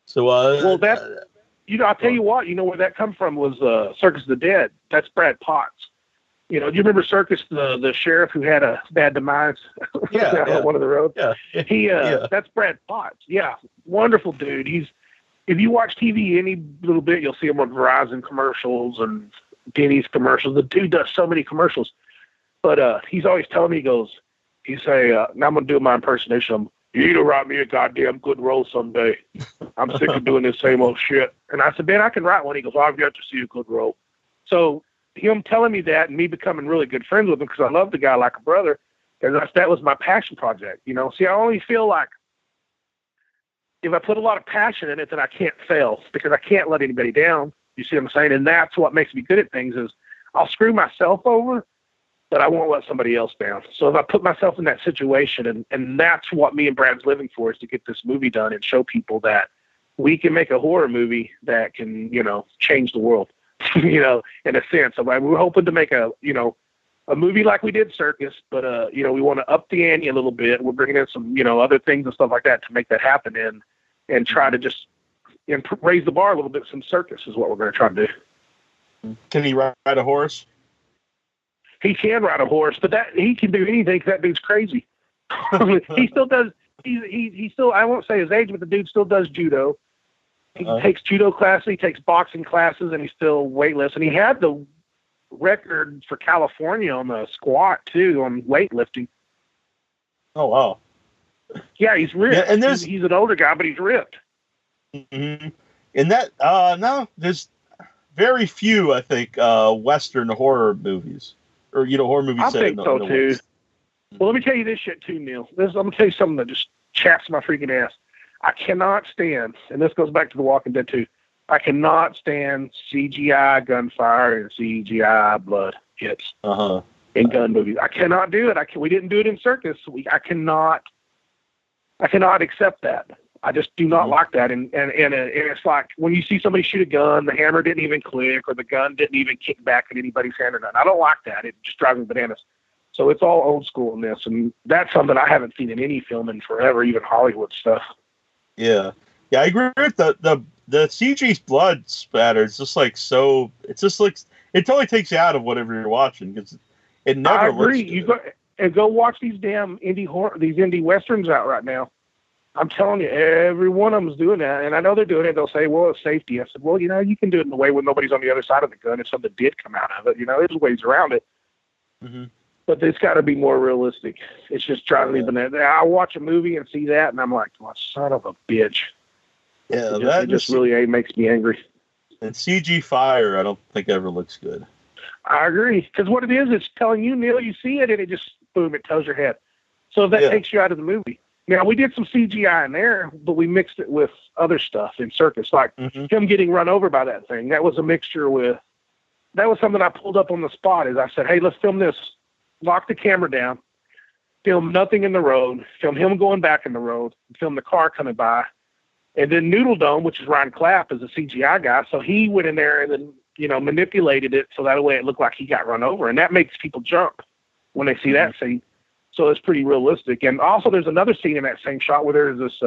So, I'll tell you what. You know where that come from was Circus of the Dead. That's Brad Potts. Do you remember Circus, the sheriff who had a bad demise on one of the roads? Yeah. That's Brad Potts. Yeah, wonderful dude. If you watch TV any little bit, you'll see him on Verizon commercials and Denny's commercials. The dude does so many commercials. But he's always telling me, he say, now I'm going to do my impersonation. You need to write me a goddamn good role someday. I'm sick of doing this same old shit. And I said, man, I can write one. He goes, I've got to see a good role. So him telling me that and me becoming really good friends with him because I love the guy like a brother, that was my passion project. See, I only feel like if I put a lot of passion in it, then I can't fail because I can't let anybody down. You see what I'm saying? And that's what makes me good at things is I'll screw myself over, but I won't let somebody else down. So if I put myself in that situation, and that's what me and Brad's living for, is to get this movie done and show people that we can make a horror movie that can, change the world, in a sense. So we're hoping to make a movie like we did Circus, but, we want to up the ante a little bit. We're bringing in some, other things and stuff like that to make that happen and try to just raise the bar a little bit. Some Circus is what we're going to try to do. Can he ride a horse? He can ride a horse, but he can do anything because that dude's crazy. He still does. He still, I won't say his age, but the dude still does judo. He takes judo classes, he takes boxing classes, and he's still weightlifts. And he had the record for California on the squat too, on weightlifting. Oh wow! Yeah, he's ripped. Yeah, and he's an older guy, but he's ripped. Mm-hmm. And that no, there's very few, I think, Western horror movies. Or, horror movies. I think so, too. West. Well, let me tell you this shit, too, Neil. I'm going to tell you something that just chaps my freaking ass. I cannot stand, and this goes back to The Walking Dead, too, I cannot stand CGI gunfire and CGI blood hits in gun movies. I cannot do it. We didn't do it in Circus. I cannot accept that. I just do not like that. And it's like when you see somebody shoot a gun, the hammer didn't even click or the gun didn't even kick back at anybody's hand or nothing. I don't like that. It just drives me bananas. So it's all old school in this. And that's something I haven't seen in any film in forever, even Hollywood stuff. Yeah. Yeah, I agree with the CG's blood spatter. It's just like so. It just looks. It totally takes you out of whatever you're watching because it never. I agree. You go watch these damn indie westerns out right now. I'm telling you, every one of them's doing that, and I know they're doing it. They'll say, "Well, it's safety." I said, "Well, you can do it in a way where nobody's on the other side of the gun. If something did come out of it, there's ways around it." Mm-hmm. But it's got to be more realistic. It's just driving me bananas. I watch a movie and see that, and I'm like, "Oh, son of a bitch." Yeah, it just really makes me angry. And CG fire, I don't think ever looks good. I agree, because what it is, it's telling you, Neil, you see it, and it just boom, it tells your head. So that takes you out of the movie. Now, we did some CGI in there, but we mixed it with other stuff in Circus, like him getting run over by that thing. That was a mixture that was something I pulled up on the spot. Is I said, hey, let's film this. Lock the camera down. Film nothing in the road. Film him going back in the road. Film the car coming by. And then Noodle Dome, which is Ryan Clapp, is a CGI guy. So he went in there and then, manipulated it so that way it looked like he got run over. And that makes people jump when they see that scene. So it's pretty realistic. And also there's another scene in that same shot where there's this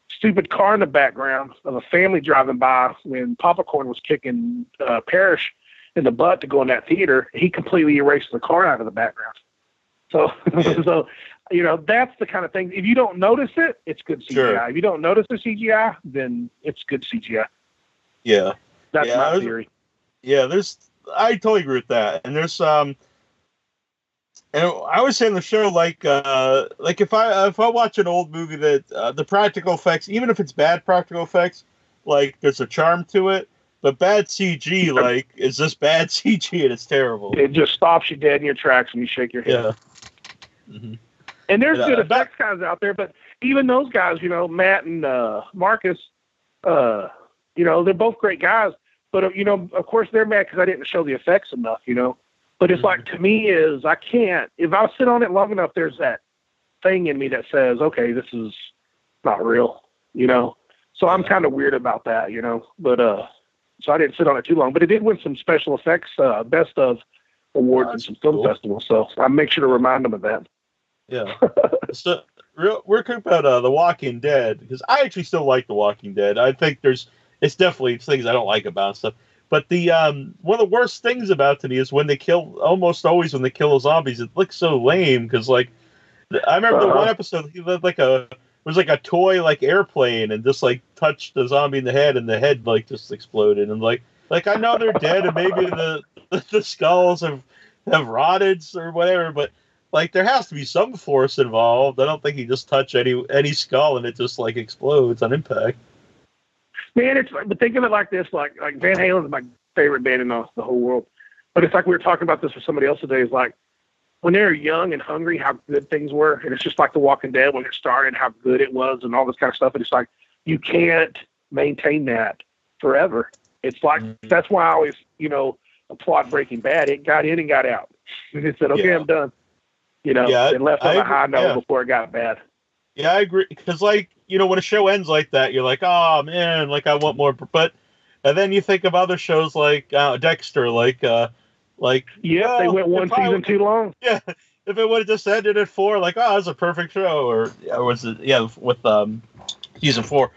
stupid car in the background of a family driving by when Popcorn was kicking Parrish in the butt to go in that theater. He completely erased the car out of the background. So, that's the kind of thing. If you don't notice it, it's good CGI. Sure. If you don't notice the CGI, then it's good CGI. Yeah. That's my theory. Yeah, I totally agree with that. And there's and I always say in the show, like if I watch an old movie that the practical effects, even if it's bad practical effects, like there's a charm to it, but bad CG, like is just bad CG and it's terrible. It just stops you dead in your tracks when you shake your head. Yeah. Mm-hmm. And there's good effects guys out there, but even those guys, Matt and Marcus, they're both great guys. But of course they're mad because I didn't show the effects enough, But it's like, to me, I can't, if I sit on it long enough, there's that thing in me that says, okay, this is not real, So I'm kind of weird about that, But so I didn't sit on it too long. But it did win some special effects, best of awards and some film festivals. So I make sure to remind them of that. Yeah. We're talking about The Walking Dead, because I actually still like The Walking Dead. I think there's it's definitely things I don't like about stuff. But the one of the worst things about it to me is when they kill. Almost always when they kill zombies, it looks so lame because like I remember the one episode he lived like it was like a toy like airplane and just like touched the zombie in the head and the head like just exploded and like I know they're dead and maybe the skulls have rotted or whatever, but like there has to be some force involved. I don't think you just touch any skull and it just like explodes on impact. Man, but think of it like this: like Van Halen is my favorite band in the whole world. But it's like we were talking about this with somebody else today. It's like when they were young and hungry, how good things were, and it's just like The Walking Dead when it started, how good it was, and all this kind of stuff. And it's like you can't maintain that forever. It's like that's why I always, applaud Breaking Bad. It got in and got out. And it said, "Okay, I'm done." It left on a high note before it got bad. Yeah, I agree. Because, when a show ends like that, you're like, oh, man, I want more. But, and then you think of other shows like Dexter, they went one season too long. Yeah, if it would have just ended at 4, that's a perfect show. Or was it, with season 4.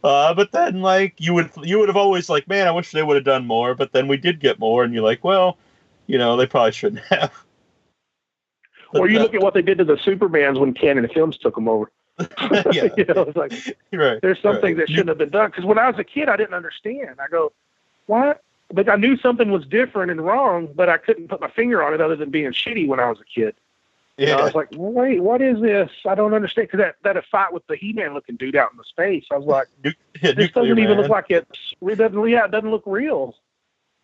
But then, you would have always, man, I wish they would have done more. But then we did get more, and you're like, well, they probably shouldn't have. But, or you look at what they did to the Supermans when Canon Films took them over. Yeah. It's like, there's some things that shouldn't have been done. Because when I was a kid, I didn't understand. I go, what? But I knew something was different and wrong, but I couldn't put my finger on it other than being shitty when I was a kid. Yeah. I was like, wait, what is this? I don't understand. Because that fight with the He-Man looking dude out in the space, I was like, this doesn't even look like it doesn't look real.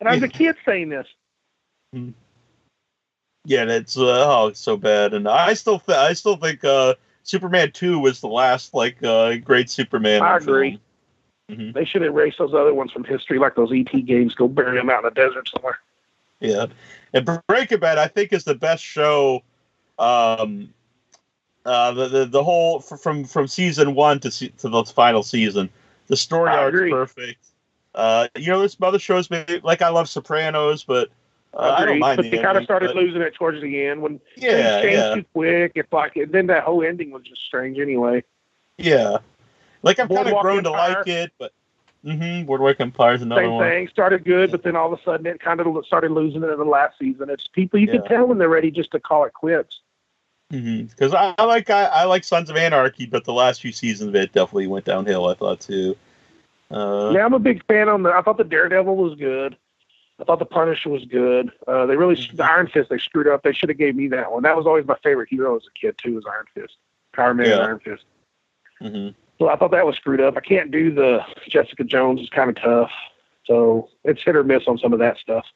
And I was a kid saying this. Yeah, it's it's so bad. And I still think Superman 2 was the last great Superman. I agree. Mm-hmm. They should erase those other ones from history, like those E.T. games. Go bury them out in the desert somewhere. Yeah, and Breaking Bad, I think, is the best show. The whole from season 1 to the final season, the story arc's perfect. There's some other shows, maybe I love Sopranos, but I don't mind. But they kind of started losing it towards the end when things changed too quick. It's then that whole ending was just strange anyway. Yeah, I've kind of grown to like it, but Boardwalk Empire is another one. Same thing. Started good, but then all of a sudden it kind of started losing it in the last season. It's people you can tell when they're ready just to call it quits. Because I like Sons of Anarchy, but the last few seasons of it definitely went downhill. I thought too. I'm a big fan I thought the Daredevil was good. I thought the Punisher was good. The Iron Fist they screwed up. They should have gave me that one. That was always my favorite hero as a kid too. Was Iron Fist, Power Man, and Iron Fist. So I thought that was screwed up. I can't do the Jessica Jones. It's kind of tough. So it's hit or miss on some of that stuff.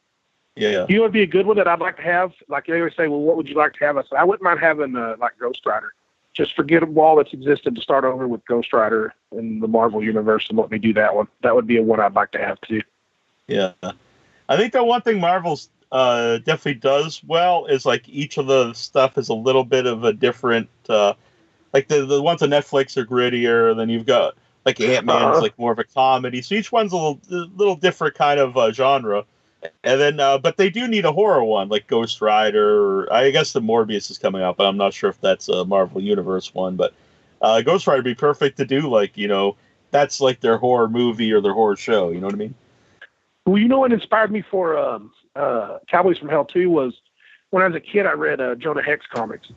Yeah. You know, it'd be a good one that I'd like to have. Like they always say, well, what would you like to have? I said, I wouldn't mind having Ghost Rider. Just forget all that's existed to start over with Ghost Rider in the Marvel universe and let me do that one. That would be a one I'd like to have too. Yeah. I think the one thing Marvel's definitely does well is each of the stuff is a little bit of a different, the ones on Netflix are grittier. Then you've got Ant-Man's more of a comedy. So each one's a little different kind of genre. And then, but they do need a horror one, like Ghost Rider. I guess the Morbius is coming out, but I'm not sure if that's a Marvel Universe one. But Ghost Rider would be perfect to do, that's their horror movie or their horror show. You know what I mean? Well, you know what inspired me for Cowboys from Hell 2 was when I was a kid, I read Jonah Hex comics.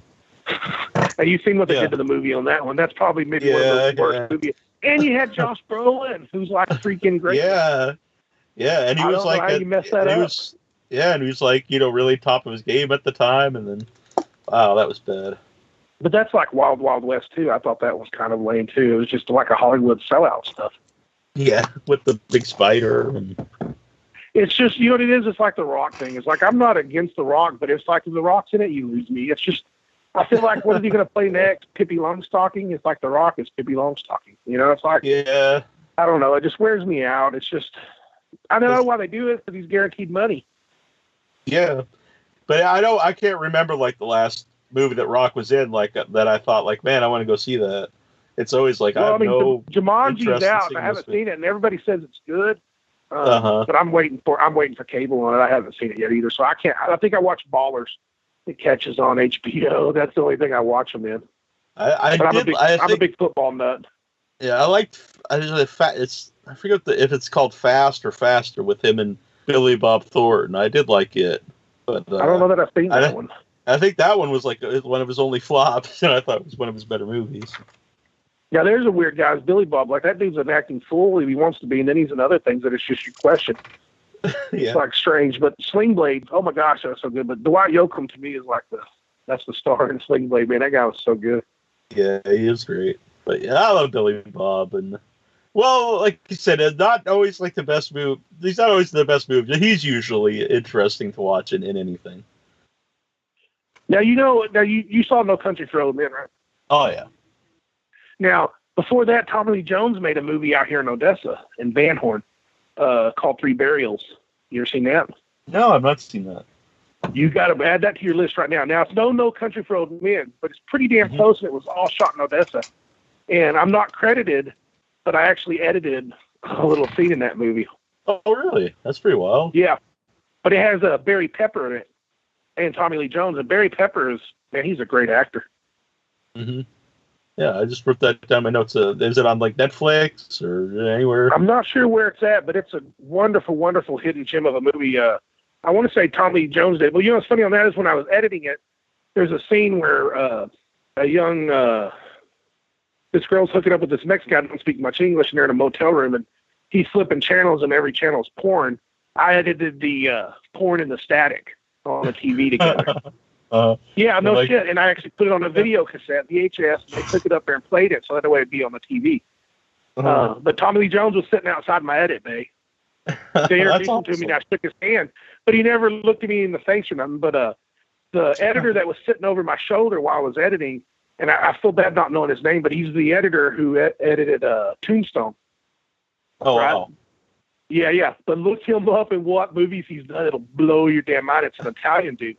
And you've seen what they did to the movie on that one. That's probably maybe one of the worst movies. And you had Josh Brolin, who's freaking great. Yeah, and he was and he was really top of his game at the time, and then wow, that was bad. But that's Wild Wild West too. I thought that was kind of lame too. It was just a Hollywood sellout stuff. Yeah, with the big spider. It's just, you know what it is? It's like the Rock thing. It's I'm not against the Rock, but it's if the Rock's in it, you lose me. It's just, I feel what is he going to play next? Pippi Longstocking? It's the Rock is Pippi Longstocking. It's yeah. I don't know. It just wears me out. It's just, I don't know why they do it, because he's guaranteed money. Yeah. But I can't remember the last movie that Rock was in that I thought man, I want to go see that. It's always Jumanji's out and I haven't seen it and everybody says it's good. But I'm waiting for cable on it. I haven't seen it yet either. So I can't, I think I watched Ballers. It catches on HBO. That's the only thing I watch them in. I'm a big football nut. Yeah, I I forget if it's called Fast or Faster with him and Billy Bob Thornton. I did like it, but I don't know that I've seen that one. I think that one was like one of his only flops, and I thought it was one of his better movies. Yeah, there's a weird guy, Billy Bob. Like, that dude's an acting fool if he wants to be, and then he's in other things that it's just you question. Yeah. It's like strange. But Sling Blade, oh my gosh, that was so good. But Dwight Yoakam to me is like that's the star in Sling Blade, man. That guy was so good. Yeah, he is great. But yeah, I love Billy Bob, and well, like you said, it's not always like the best move. He's not always the best move. He's usually interesting to watch in anything. Now you saw No Country for Old Men, right? Oh yeah. Now before that, Tommy Lee Jones made a movie out here in Odessa in Van Horn called Three Burials. You ever seen that? No, I've not seen that. You got to add that to your list right now. Now it's No Country for Old Men, but it's pretty damn close, and it was all shot in Odessa. And I'm not credited, but I actually edited a little scene in that movie. Oh, really? That's pretty wild. Yeah, but it has Barry Pepper in it and Tommy Lee Jones. And Barry Pepper he's a great actor. Mm-hmm. Yeah, I just wrote that down in my notes. Is it on like Netflix or anywhere? I'm not sure where it's at, but it's a wonderful, wonderful hidden gem of a movie. I want to say Tommy Lee Jones did. Well, you know what's funny on that is when I was editing it, there's a scene where a young this girl's hooking up with this Mexican guy who don't speak much English, and they're in a motel room, and he's flipping channels, and every channel's porn. I edited the porn and the static on the TV together. Yeah, no shit. And I actually put it on a video cassette, VHS, and they took it up there and played it, so that way it'd be on the TV. But Tommy Lee Jones was sitting outside my edit bay. They introduced him to me, and I shook his hand, but he never looked at me in the face or nothing. But the editor that was sitting over my shoulder while I was editing, and I feel bad not knowing his name, but he's the editor who edited Tombstone. Oh, right? wow. Yeah. But look him up and what movies he's done. It'll blow your damn mind. It's an Italian dude.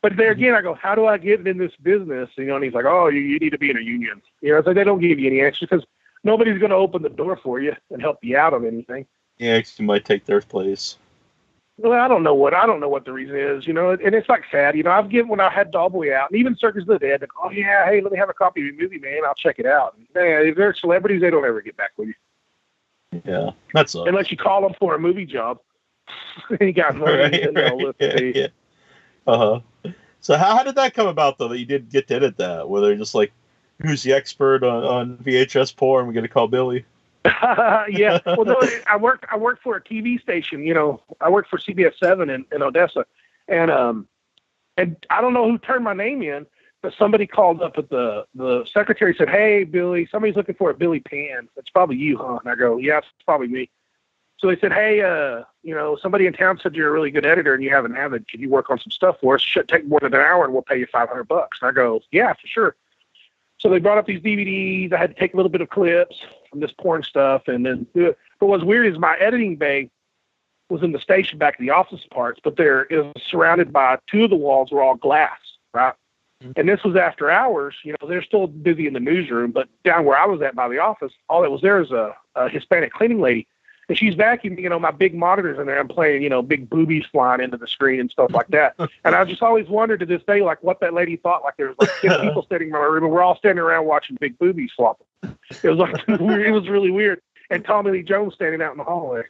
But there again, I go, how do I get in this business? You know, and he's like, oh, you need to be in a union. You know, it's like they don't give you any extra because nobody's going to open the door for you and help you out on anything. Yeah, you might take their place. Well, I don't know what the reason is, you know, and it's like sad. You know, I've given when I had Dogboy out, and even Circus of the Dead, oh yeah, hey, let me have a copy of your movie, man. I'll check it out. And, man, if they're celebrities, they don't ever get back with you. Yeah, that's all. Unless you call them for a movie job. You got money. Right. Yeah. Uh-huh. So how did that come about, though, that you did get to edit that? Were they just like, who's the expert on VHS porn? We're going to call Billy. Yeah. Well, no, I worked for a TV station. You know, I worked for CBS 7 in Odessa, and I don't know who turned my name in, but somebody called up at the secretary said, "Hey, Billy, somebody's looking for a Billy Pan. It's probably you, huh?" And I go, "Yeah, it's probably me." So they said, "Hey, you know, somebody in town said you're a really good editor and you have an Avid. Can you work on some stuff for us? Should take more than an hour and we'll pay you $500." And I go, "Yeah, for sure." So they brought up these DVDs. I had to take a little bit of clips from this porn stuff, and then. But what's weird is my editing bay was in the station back of the office parts, but there is surrounded by two of the walls were all glass, right? Mm-hmm. And this was after hours. You know, they're still busy in the newsroom, but down where I was at by the office, all that was there is a Hispanic cleaning lady. And she's vacuuming, you know, my big monitors in there. I'm playing, you know, big boobies flying into the screen and stuff like that. And I just always wondered to this day, like, what that lady thought. Like, there was like 10 people sitting in my room, and we're all standing around watching big boobies flop. It was like, it was really weird. And Tommy Lee Jones standing out in the hallway.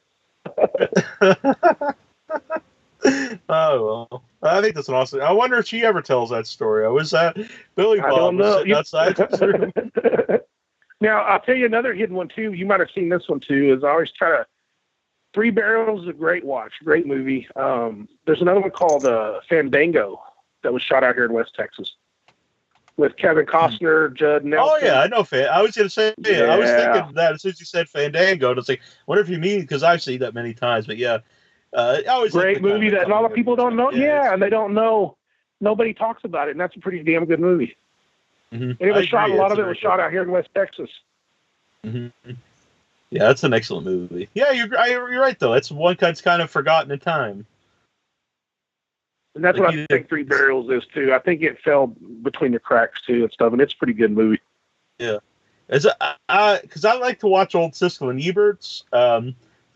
Oh, well. I think that's an awesome. I wonder if she ever tells that story. I was Billy Bob I don't know. sitting outside. Now, I'll tell you another hidden one, too. You might have seen this one, too, is I always try to... Three Barrels is a great watch, great movie. There's another one called Fandango that was shot out here in West Texas with Kevin Costner, Judd Nelson. Oh, yeah, I know. I was going to say, yeah. I was thinking that as soon as you said Fandango, I was like, I wonder if you mean, because I've seen that many times, but yeah. Great movie that a lot of people don't know. Yeah, and they don't know. Nobody talks about it, and that's a pretty damn good movie. Mm-hmm. And it was shot. A lot of it was shot out here in West Texas. Mm-hmm. Yeah, that's an excellent movie. Yeah, you're right though. It's one that's kind of forgotten in time. And that's like what I think Three Burials is too. I think it fell between the cracks too and stuff. And it's a pretty good movie. Yeah, because I like to watch old Siskel and Eberts.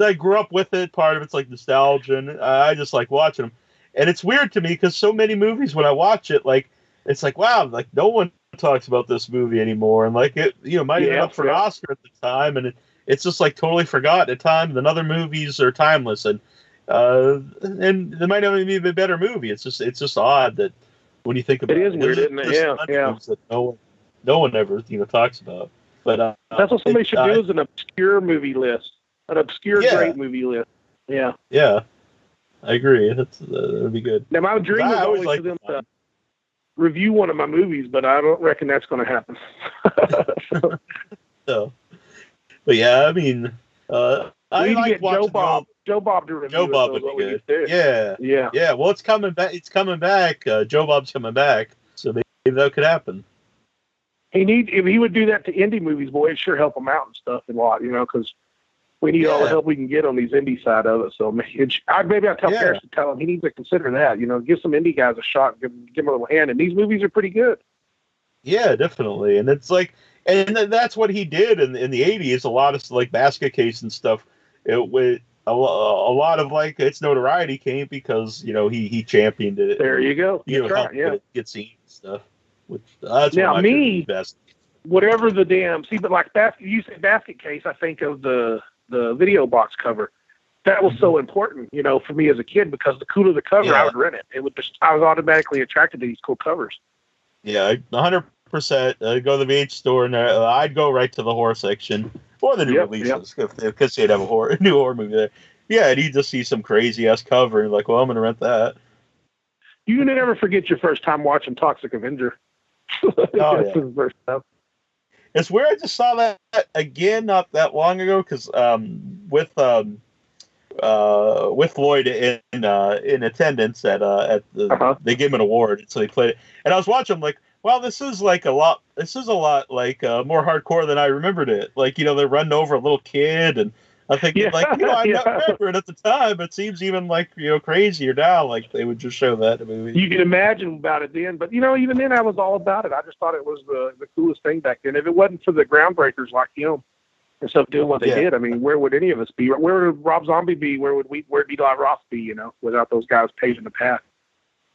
I grew up with it. Part of it's like nostalgia, and I just like watching them. And it's weird to me because so many movies when I watch it, like it's like wow, like no one talks about this movie anymore, and like it, you know, might have been up for an Oscar at the time, and it's just like totally forgotten at times, and other movies are timeless, and there might not even be a better movie. It's just odd that when you think about it, it is weird, isn't it? Yeah. That no one ever talks about. But that's what somebody should do, is an obscure movie list, an obscure great movie list. Yeah. Yeah, I agree. That would be good. Now my dream was always for them to review one of my movies, but I don't reckon that's going to happen. So, but yeah, I mean, I like watching Joe Bob to review. Joe Bob would be good. Yeah. Well, it's coming back. Joe Bob's coming back, so maybe that could happen. If he would do that to indie movies, boy, it'd sure help him out and stuff a lot, because we need all the help we can get on these indie side of it. So maybe I'll tell Paris to tell him he needs to consider that. Give some indie guys a shot, give them a little hand. And these movies are pretty good. Yeah, definitely. And it's like, and that's what he did in the 80s. A lot of like Basket Case and stuff. With a lot of like its notoriety came because he championed it. There you go. Helped it get seen and stuff. Which that's now me best. Whatever the damn but like you say Basket Case, I think of the video box cover. That was so important, for me as a kid, because the cooler the cover, I would rent it. I was automatically attracted to these cool covers. Yeah, 100%. Go to the VH store, and I'd go right to the horror section or the new releases because they'd have a new horror movie there. Yeah, and you just see some crazy ass cover, and like, well, I'm gonna rent that. You never forget your first time watching Toxic Avenger. First time. It's weird. I just saw that again not that long ago because with Lloyd in attendance at they gave him an award, so they played it, and I was watching. I'm like, wow, this is a lot like more hardcore than I remembered it. Like they're running over a little kid, and I think I not remember it at the time, but it seems even like crazier now. Like they would just show that in the movie. You can imagine about it then, but even then I was all about it. I just thought it was the coolest thing back then. If it wasn't for the groundbreakers like him and stuff doing what they did, I mean, where would any of us be? Where would Rob Zombie be? Where'd Eli Roth be? Without those guys paving the path.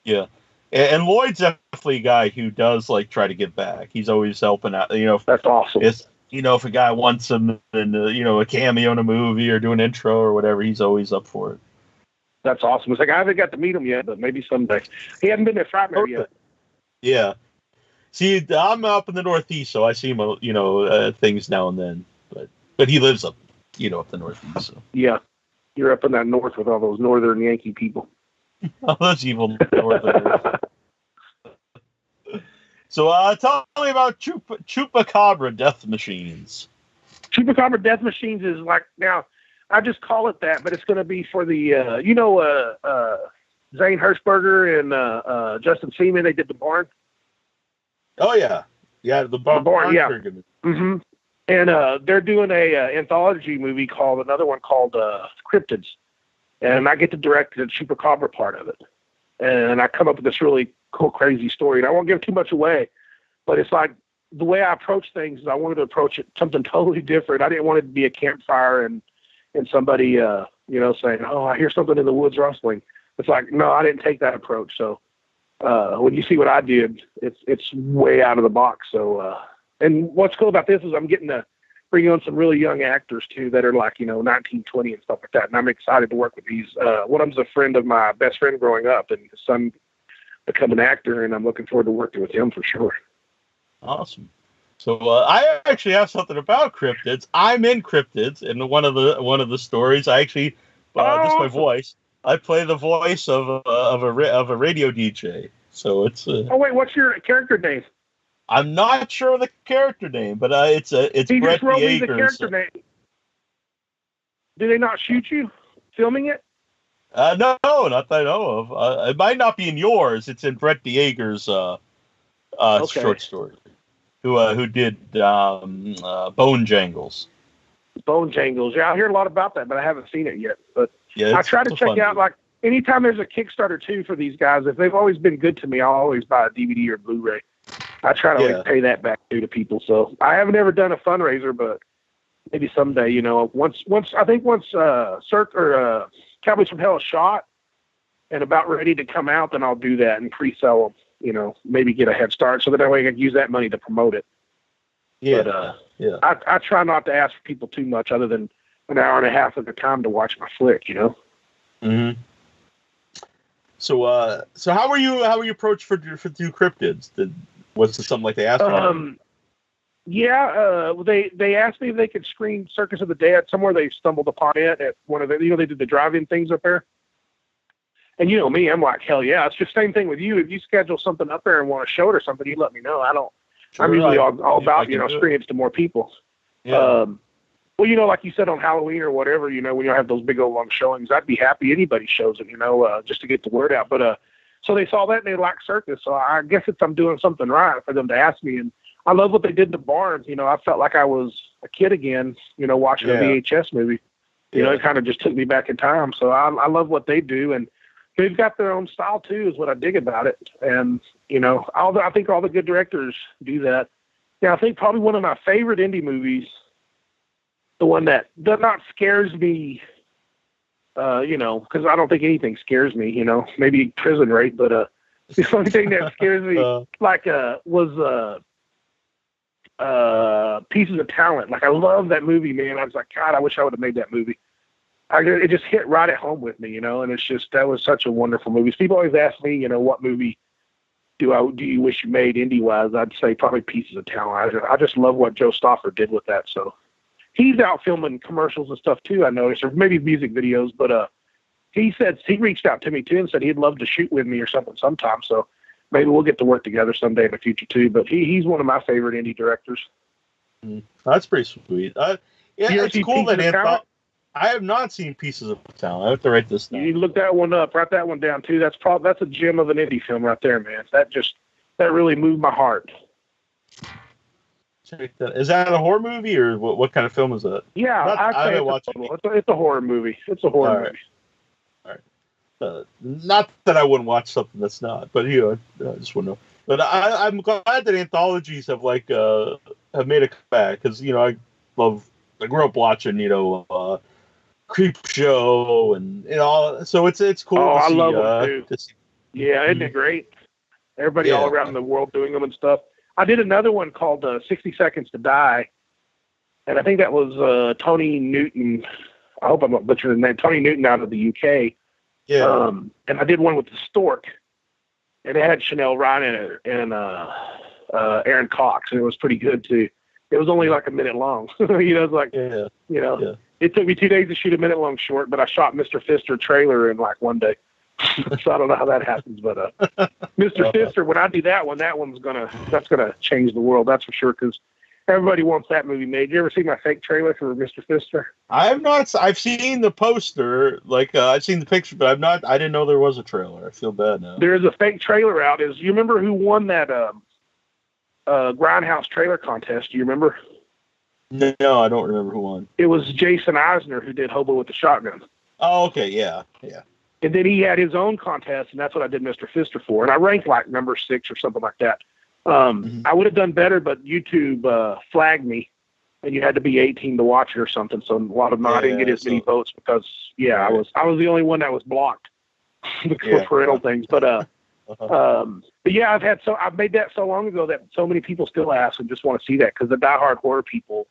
Yeah. And Lloyd's definitely a guy who does like try to give back. He's always helping out. That's awesome. If a guy wants him in, a cameo in a movie or do an intro or whatever, he's always up for it. That's awesome. It's like I haven't got to meet him yet, but maybe someday. He hasn't been to Frightmare yet. Yeah. See, I'm up in the Northeast, so I see him, things now and then. But he lives up, up the Northeast. So. Yeah. You're up in that north with all those northern Yankee people. All those evil northerners. So tell me about Chupacabra Death Machines. Chupacabra Death Machines is like, now, I just call it that, but it's going to be for the, Zane Hershberger and Justin Seaman, they did The Barn. Oh, yeah. Yeah, The Barn. Yeah. Mm-hmm. And they're doing a anthology movie another one called Cryptids. And I get to direct the Chupacabra part of it. And I come up with this really cool, crazy story. And I won't give too much away, but it's like the way I approach things is I wanted to approach it something totally different. I didn't want it to be a campfire and somebody, saying, oh, I hear something in the woods rustling. It's like, no, I didn't take that approach. So when you see what I did, it's way out of the box. So, and what's cool about this is I'm getting to bring on some really young actors too that are like, 19, 20 and stuff like that. And I'm excited to work with these. One of them's a friend of my best friend growing up, and his son become an actor, and I'm looking forward to working with him for sure. Awesome. So I actually have something about Cryptids. I'm in Cryptids, and one of the stories. I actually just my voice. I play the voice of a radio DJ. So it's. Oh wait, what's your character name? I'm not sure of the character name, but it's Brett Yeager's. The character name. Did they not shoot you filming it? No, not that I know of. It might not be in yours. It's in Brett Yeager's short story. Who did Bone Jangles. Bone Jangles. Yeah, I hear a lot about that, but I haven't seen it yet. But yeah, I try to check out, like, anytime there's a Kickstarter, too, for these guys, if they've always been good to me, I'll always buy a DVD or Blu-ray. I try to pay that back to people. So I haven't ever done a fundraiser, but maybe someday, once Cowboys from Hell is shot and about ready to come out, then I'll do that and pre-sell them, maybe get a head start so that way I can use that money to promote it. Yeah. Yeah. I try not to ask people too much other than an hour and a half of the time to watch my flick, you know? Mm-hmm. So how were you approached for do Cryptids? Was it something like they asked you? Yeah, they asked me if they could screen Circus of the Dead somewhere. They stumbled upon it at one of the, they did the drive-in things up there. And you know me, I'm like, hell yeah. It's just same thing with you. If you schedule something up there and want to show it or something, you let me know. I'm usually all about, screening it to more people. Yeah. Well, like you said on Halloween or whatever, when you have those big old long showings, I'd be happy anybody shows it, just to get the word out. But so they saw that and they liked Circus. So I guess I'm doing something right for them to ask me. And I love what they did in the barns. I felt like I was a kid again, watching a VHS movie. It kind of just took me back in time. So I love what they do. And they've got their own style too, is what I dig about it. And, I think all the good directors do that. Yeah, I think probably one of my favorite indie movies, the one that not scares me, because I don't think anything scares me, maybe prison rape, but the only thing that scares me was Pieces of Talent. Like, I love that movie, man. I was like, God, I wish I would have made that movie. It just hit right at home with me, and it's just, that was such a wonderful movie. People always ask me, what movie do you wish you made indie-wise? I'd say probably Pieces of Talent. I just love what Joe Stauffer did with that. So he's out filming commercials and stuff too, I noticed, or maybe music videos. But he said he reached out to me too and said he'd love to shoot with me or something sometime. So maybe we'll get to work together someday in the future too. But he's one of my favorite indie directors. That's pretty sweet. Yeah, it's cool that I have not seen Pieces of Talent. I have to write this down. You look that one up, write that one down too. That's a gem of an indie film right there, man. That really moved my heart. Check that. Is that a horror movie or what kind of film is that? Yeah, I haven't watched it. It's a horror movie. It's a horror movie. All right. Not that I wouldn't watch something that's not, but I just wouldn't know. But I'm glad that anthologies have made a comeback because I grew up watching Creep Show and all, so it's cool. Oh, to see, I love them too. Yeah, isn't it great? Everybody all around the world doing them and stuff. I did another one called 60 Seconds to Die, and I think that was Tony Newton. I hope I'm not butchering the name. Tony Newton out of the UK. Yeah. And I did one with the Stork, and it had Chanel Ryan in it and Aaron Cox, and it was pretty good too. It was only like a minute long. It's like, It took me 2 days to shoot a minute-long short, but I shot Mr. Fister trailer in like one day. So I don't know how that happens, but Mr. Fister, when I do that one, that's gonna change the world. That's for sure, because everybody wants that movie made. You ever see my fake trailer for Mr. Fister? I have not. I've seen the poster, I've seen the picture, but I didn't know there was a trailer. I feel bad now. There is a fake trailer out. You remember who won that Grindhouse trailer contest? Do you remember? No, I don't remember who won. It was Jason Eisner who did Hobo with the Shotgun. Oh, okay, yeah. And then he had his own contest, and that's what I did Mr. Fister for. And I ranked like number 6 or something like that. I would have done better, but YouTube flagged me, and you had to be 18 to watch it or something. So a lot of them I didn't get as many votes because I was the only one that was blocked for parental things. But yeah, I've made that so long ago that so many people still ask and just want to see that because the diehard horror people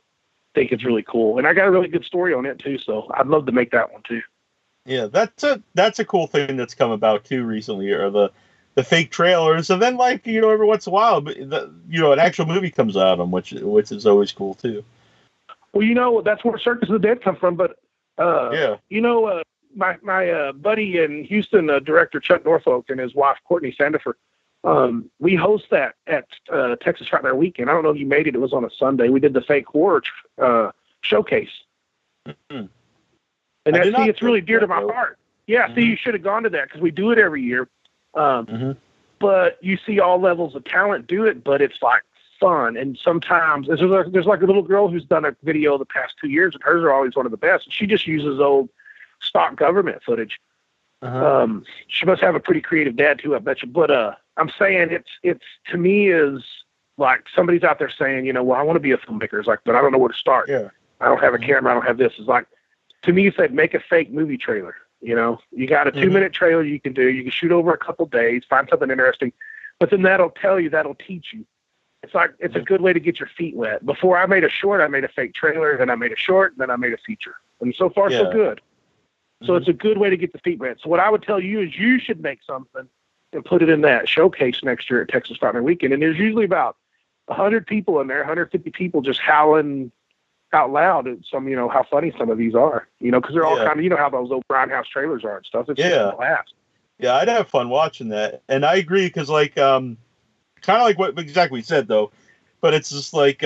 think it's really cool, and I got a really good story on it too. So I'd love to make that one too. Yeah, that's a cool thing that's come about too recently, or the fake trailers, and then every once in a while, an actual movie comes out on which is always cool too. Well, that's where Circus of the Dead comes from, but my buddy in Houston, director Chuck Norfolk and his wife Courtney Sandifer, we host that at Texas Frightmare Weekend. I don't know if you made it. It was on a Sunday. We did the fake horror showcase. Mm-hmm. And it's really dear to my heart. Yeah, mm-hmm. See, you should have gone to that because we do it every year. But you see all levels of talent do it, but it's like fun. And sometimes there's like a little girl who's done a video the past 2 years, and hers are always one of the best. She just uses old stock government footage. She must have a pretty creative dad too, I bet you. But I'm saying it's to me is like somebody's out there saying, well, I want to be a filmmaker. It's like, but I don't know where to start. Yeah. I don't have a camera. I don't have this. It's like, to me, it's like make a fake movie trailer. You got a 2-minute trailer you can do. You can shoot over a couple days, find something interesting, but then that'll teach you. it's a good way to get your feet wet. Before I made a short, I made a fake trailer, then I made a short, then I made a feature. And so far, so good. So it's a good way to get the feet wet. So what I would tell you is you should make something and put it in that showcase next year at Texas Frontman Weekend. And there's usually about 100 people in there, 150 people just howling out loud at some, how funny some of these are, because they're all kind of, how those old Grindhouse trailers are and stuff. It's just a blast. Yeah, I'd have fun watching that. And I agree, because kind of like what exactly you said, though, but it's just like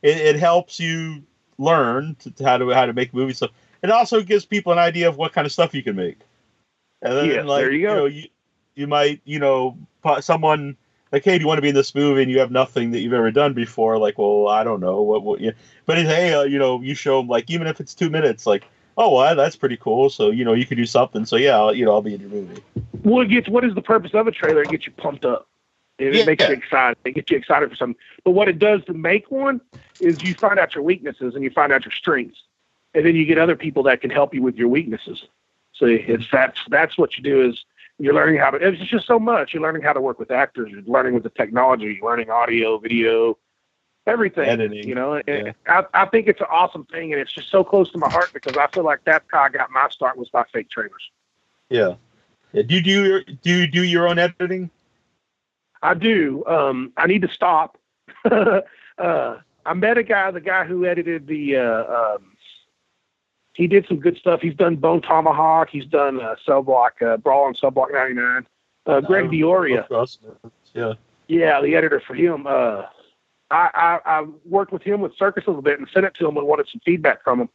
it helps you learn how to make movie stuff. It also gives people an idea of what kind of stuff you can make. And then, there you go. You might, someone like, hey, do you want to be in this movie? And you have nothing that you've ever done before. Like, well, I don't know what. But hey, you show them, like, even if it's 2 minutes, like, oh, well, that's pretty cool. So you could do something. So yeah, I'll be in your movie. Well, what is the purpose of a trailer? It gets you pumped up. It makes you excited. It gets you excited for something. But what it does to make one is you find out your weaknesses and you find out your strengths. And then you get other people that can help you with your weaknesses. So that's what you do is you're learning how to, it's just so much. You're learning how to work with actors. You're learning with the technology, you're learning audio, video, everything, editing. And I think it's an awesome thing. And it's just so close to my heart because I feel like that's how I got my start was by fake trailers. Yeah. Do you do your own editing? I do. I need to stop. I met the guy who edited he did some good stuff. He's done Bone Tomahawk. He's done Cell Block, Brawl and Cell Block 99. Greg Dioria. Yeah. Yeah, the editor for him. I worked with him with Circus a little bit and sent it to him and wanted some feedback from him.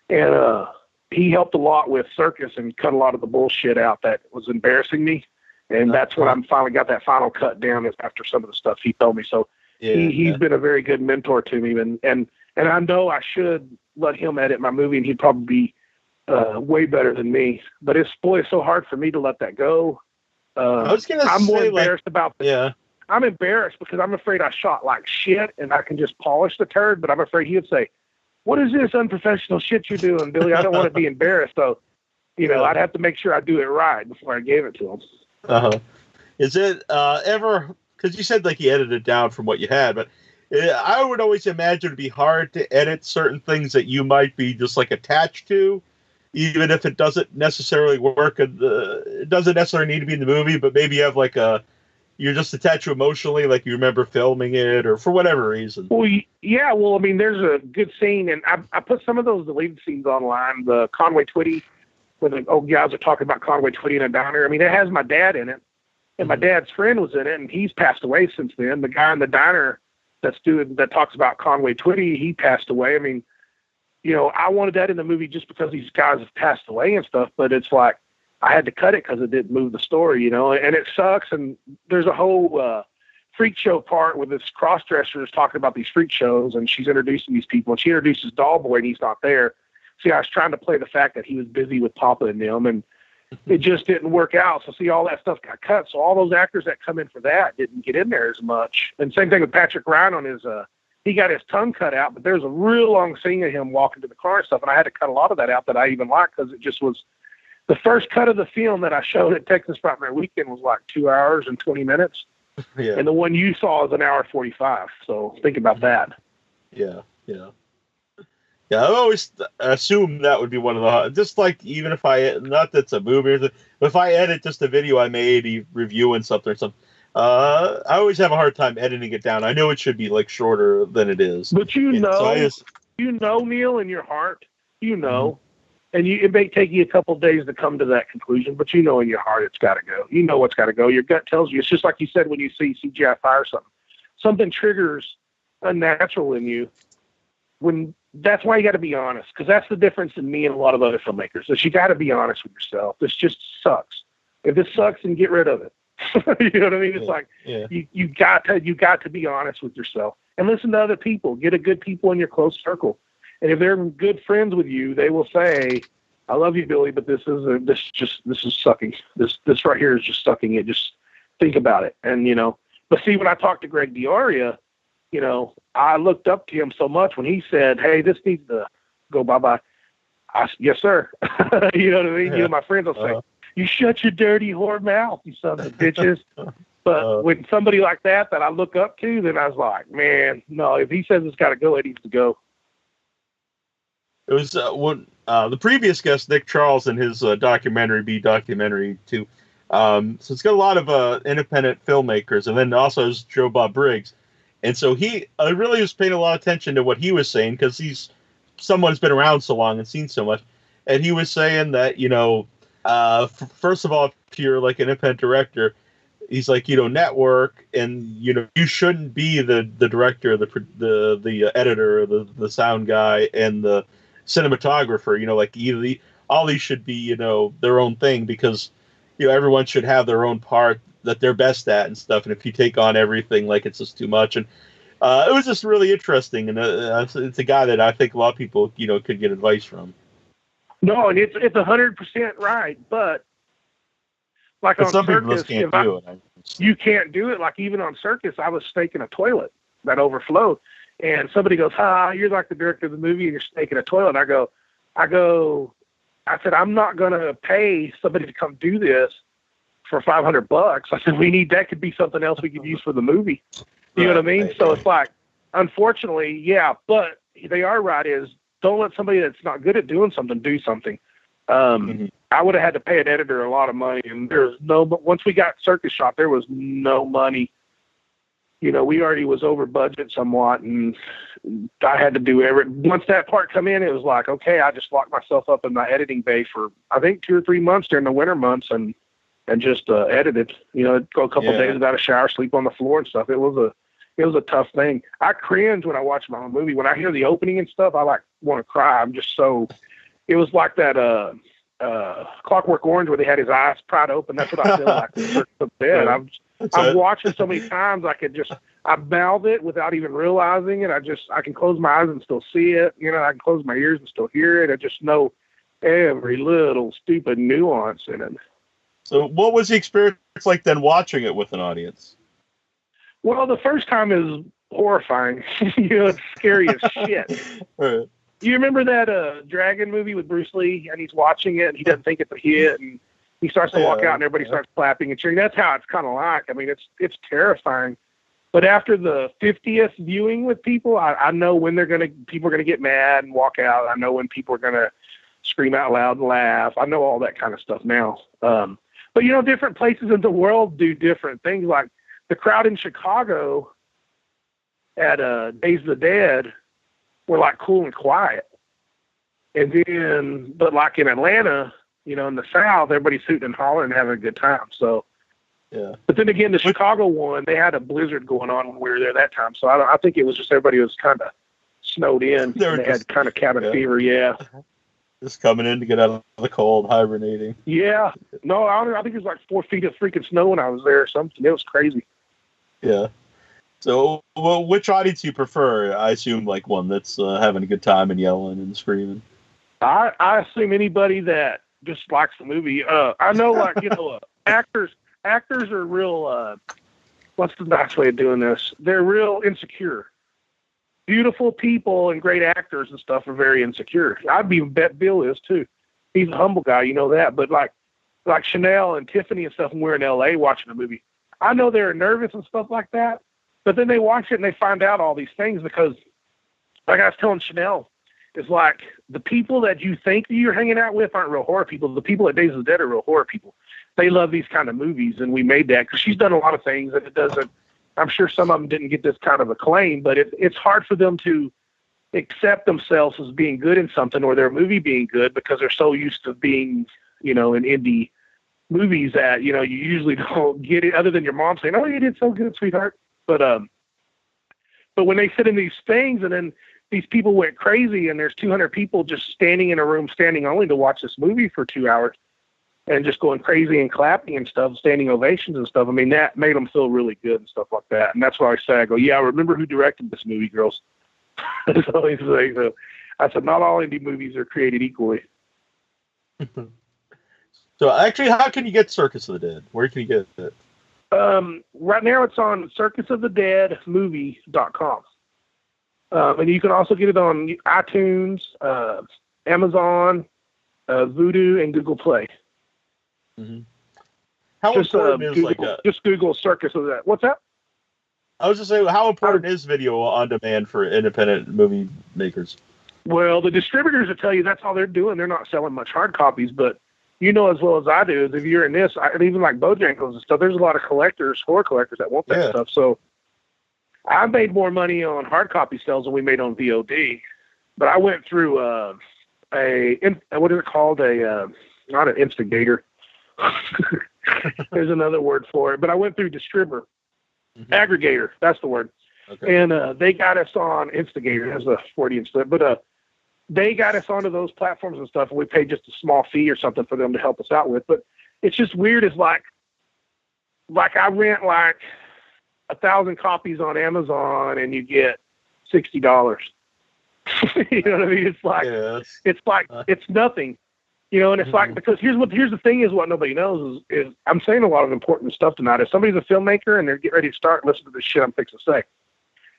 And he helped a lot with Circus and cut a lot of the bullshit out that was embarrassing me. And that's when I finally got that final cut down after some of the stuff he told me. So he's been a very good mentor to me. And I know I should let him edit my movie, and he'd probably be way better than me. But it's so hard for me to let that go. I'm more embarrassed about this. Yeah. I'm embarrassed because I'm afraid I shot like shit, and I can just polish the turd. But I'm afraid he would say, "What is this unprofessional shit you're doing, Billy?" I don't want to be embarrassed, so I'd have to make sure I do it right before I gave it to him. Is it ever? Because you said like you edited it down from what you had, but I would always imagine it'd be hard to edit certain things that you might be just like attached to, even if it doesn't necessarily work. It doesn't necessarily need to be in the movie, but maybe you have like you're just attached to emotionally, like you remember filming it or for whatever reason. Well, yeah. Well, I mean, there's a good scene, and I put some of those deleted scenes online. The Conway Twitty, when the old guys are talking about Conway Twitty in a diner. I mean, it has my dad in it, and my dad's friend was in it, and he's passed away since then. The guy in the diner that talks about Conway Twitty, he passed away. I mean, I wanted that in the movie just because these guys have passed away and stuff, but it's like I had to cut it because it didn't move the story, and it sucks. And there's a whole freak show part where this cross-dresser is talking about these freak shows, and she's introducing these people, and she introduces Doll Boy, and he's not there. See, I was trying to play the fact that he was busy with Papa and them, and it just didn't work out. So see, all that stuff got cut. So all those actors that come in for that didn't get in there as much. And same thing with Patrick Ryan on his, he got his tongue cut out, but there's a real long scene of him walking to the car and stuff. And I had to cut a lot of that out that I even liked because it just was the first cut of the film that I showed at Texas Frontman Weekend was like 2 hours and 20 minutes. Yeah. And the one you saw is 1 hour 45. So think about that. Yeah. Yeah, I always assume that would be one of the, just like even if not that's a movie, but if I edit just a video I made reviewing something or something, I always have a hard time editing it down. I know it should be like shorter than it is. But Neil, in your heart, and it may take you a couple of days to come to that conclusion, but in your heart it's got to go. You know what's got to go. Your gut tells you. It's just like you said when you see CGI fire something triggers unnatural in you. That's why you got to be honest, because that's the difference in me and a lot of other filmmakers. Is you got to be honest with yourself. This just sucks. If this sucks, then get rid of it. You know what I mean? It's you got to be honest with yourself and listen to other people. Get a good people in your close circle, and if they're good friends with you, they will say, "I love you, Billy, but this is sucking. This right here is just sucking it. Just think about it." And but see, when I talked to Greg Dioria, I looked up to him so much when he said, "Hey, this needs to go bye-bye." Yes, sir. You know what I mean? Yeah. My friends will say, "You shut your dirty whore mouth, you sons of bitches." But when somebody like that I look up to, then I was like, man, no, if he says it's got to go, it needs to go. It was when the previous guest, Nick Charles, in his documentary too. So it's got a lot of independent filmmakers, and then also there's Joe Bob Briggs. And so he really was paying a lot of attention to what he was saying, because he's someone who's been around so long and seen so much. And he was saying that, first of all, if you're like an independent director, he's like, network, and, you shouldn't be the director, the editor, the sound guy, and the cinematographer. Like all these should be, their own thing, because, everyone should have their own part that they're best at and stuff. And if you take on everything, like, it's just too much. And it was just really interesting. And it's a guy that I think a lot of people, could get advice from. No, and it's 100% right. But like on some Circus, people just can't do it. You can't do it. Like even on Circus, I was staking a toilet that overflowed. And somebody goes, you're like the director of the movie and you're staking a toilet. I said, I'm not going to pay somebody to come do this for $500. I said, that could be something else we could use for the movie. You know what I mean? Right. So it's like, unfortunately, yeah, but they are right, is don't let somebody that's not good at doing something do something. I would have had to pay an editor a lot of money, and but once we got Circus shot, there was no money. We already was over budget somewhat, and I had to do once that part come in, it was like, okay, I just locked myself up in my editing bay for, I think, 2 or 3 months during the winter months and just edited, go a couple of days without a shower, sleep on the floor and stuff. It was a tough thing. I cringe when I watch my own movie. When I hear the opening and stuff, I want to cry. I'm just it was like that, Clockwork Orange where they had his eyes pried open. That's what I feel like. I've watched it so many times. I mouth it without even realizing it. I can close my eyes and still see it. I can close my ears and still hear it. I just know every little stupid nuance in it. So what was the experience like then watching it with an audience? Well, the first time is horrifying. It's scary as shit. Right. You remember that Dragon movie with Bruce Lee, and he's watching it and he doesn't think it's a hit, and he starts to walk out and everybody starts clapping and cheering. That's how it's kind of like. I mean, it's terrifying. But after the 50th viewing with people, I know when people are gonna get mad and walk out. I know when people are gonna scream out loud and laugh. I know all that kind of stuff now. But different places in the world do different things. Like the crowd in Chicago at Days of the Dead were like cool and quiet. And then, but like in Atlanta, in the South, everybody's hooting and hollering and having a good time. So, yeah. But then again, the Chicago one, they had a blizzard going on when we were there that time. So I think it was just everybody was kind of snowed in. They had kind of cabin fever. Yeah. Just coming in to get out of the cold, hibernating. Yeah. No, I think it was like 4 feet of freaking snow when I was there or something. It was crazy. Yeah. So, which audience do you prefer? I assume like one that's having a good time and yelling and screaming. I assume anybody that just likes the movie. I know, like, actors are real, what's the nice way of doing this? They're real insecure. Beautiful people and great actors and stuff are very insecure. I'd even bet Bill is too. He's a humble guy, that. But like Chanel and Tiffany and stuff, when we're in LA watching a movie, I know they're nervous and stuff like that. But then they watch it and they find out all these things because, like I was telling Chanel, it's like the people that you think you're hanging out with aren't real horror people. The people at Days of the Dead are real horror people. They love these kind of movies, and we made that because she's done a lot of things, and it doesn't. I'm sure some of them didn't get this kind of acclaim, but it's hard for them to accept themselves as being good in something or their movie being good because they're so used to being, in indie movies that, you usually don't get it other than your mom saying, "Oh, you did so good, sweetheart." But when they sit in these things and then these people went crazy and there's 200 people just standing in a room, standing only to watch this movie for 2 hours and just going crazy and clapping and stuff, standing ovations and stuff. I mean, that made them feel really good and stuff like that. And that's why I say, I go, yeah, I remember who directed this movie, girls. So I said, not all indie movies are created equally. So actually, how can you get Circus of the Dead? Where can you get it? Right now it's on circusofthedeadmovie.com. And you can also get it on iTunes, Amazon, Vudu, and Google Play. Mm-hmm. How important is just Google Circus of that. What's that? I was just saying, how important is video on demand for independent movie makers? Well, the distributors will tell you that's all they're doing. They're not selling much hard copies, but you know as well as I do is if you're in this, and even like Bojangles and stuff, there's a lot of horror collectors that want that stuff. So I made more money on hard copy sales than we made on VOD. But I went through what is it called? Not an instigator. There's another word for it. But I went through distributor. Aggregator, that's the word. Okay. And they got us on Instigator, as a Freudian slip, but they got us onto those platforms and stuff, and we paid just a small fee or something for them to help us out with. But it's just weird. It's like I rent like 1,000 copies on Amazon, and you get $60. You know what I mean? It's like it's nothing. You know, and it's like, because here's the thing is what nobody knows is I'm saying a lot of important stuff tonight. If somebody's a filmmaker and they're getting ready to start, listen to this shit I'm fixing to say,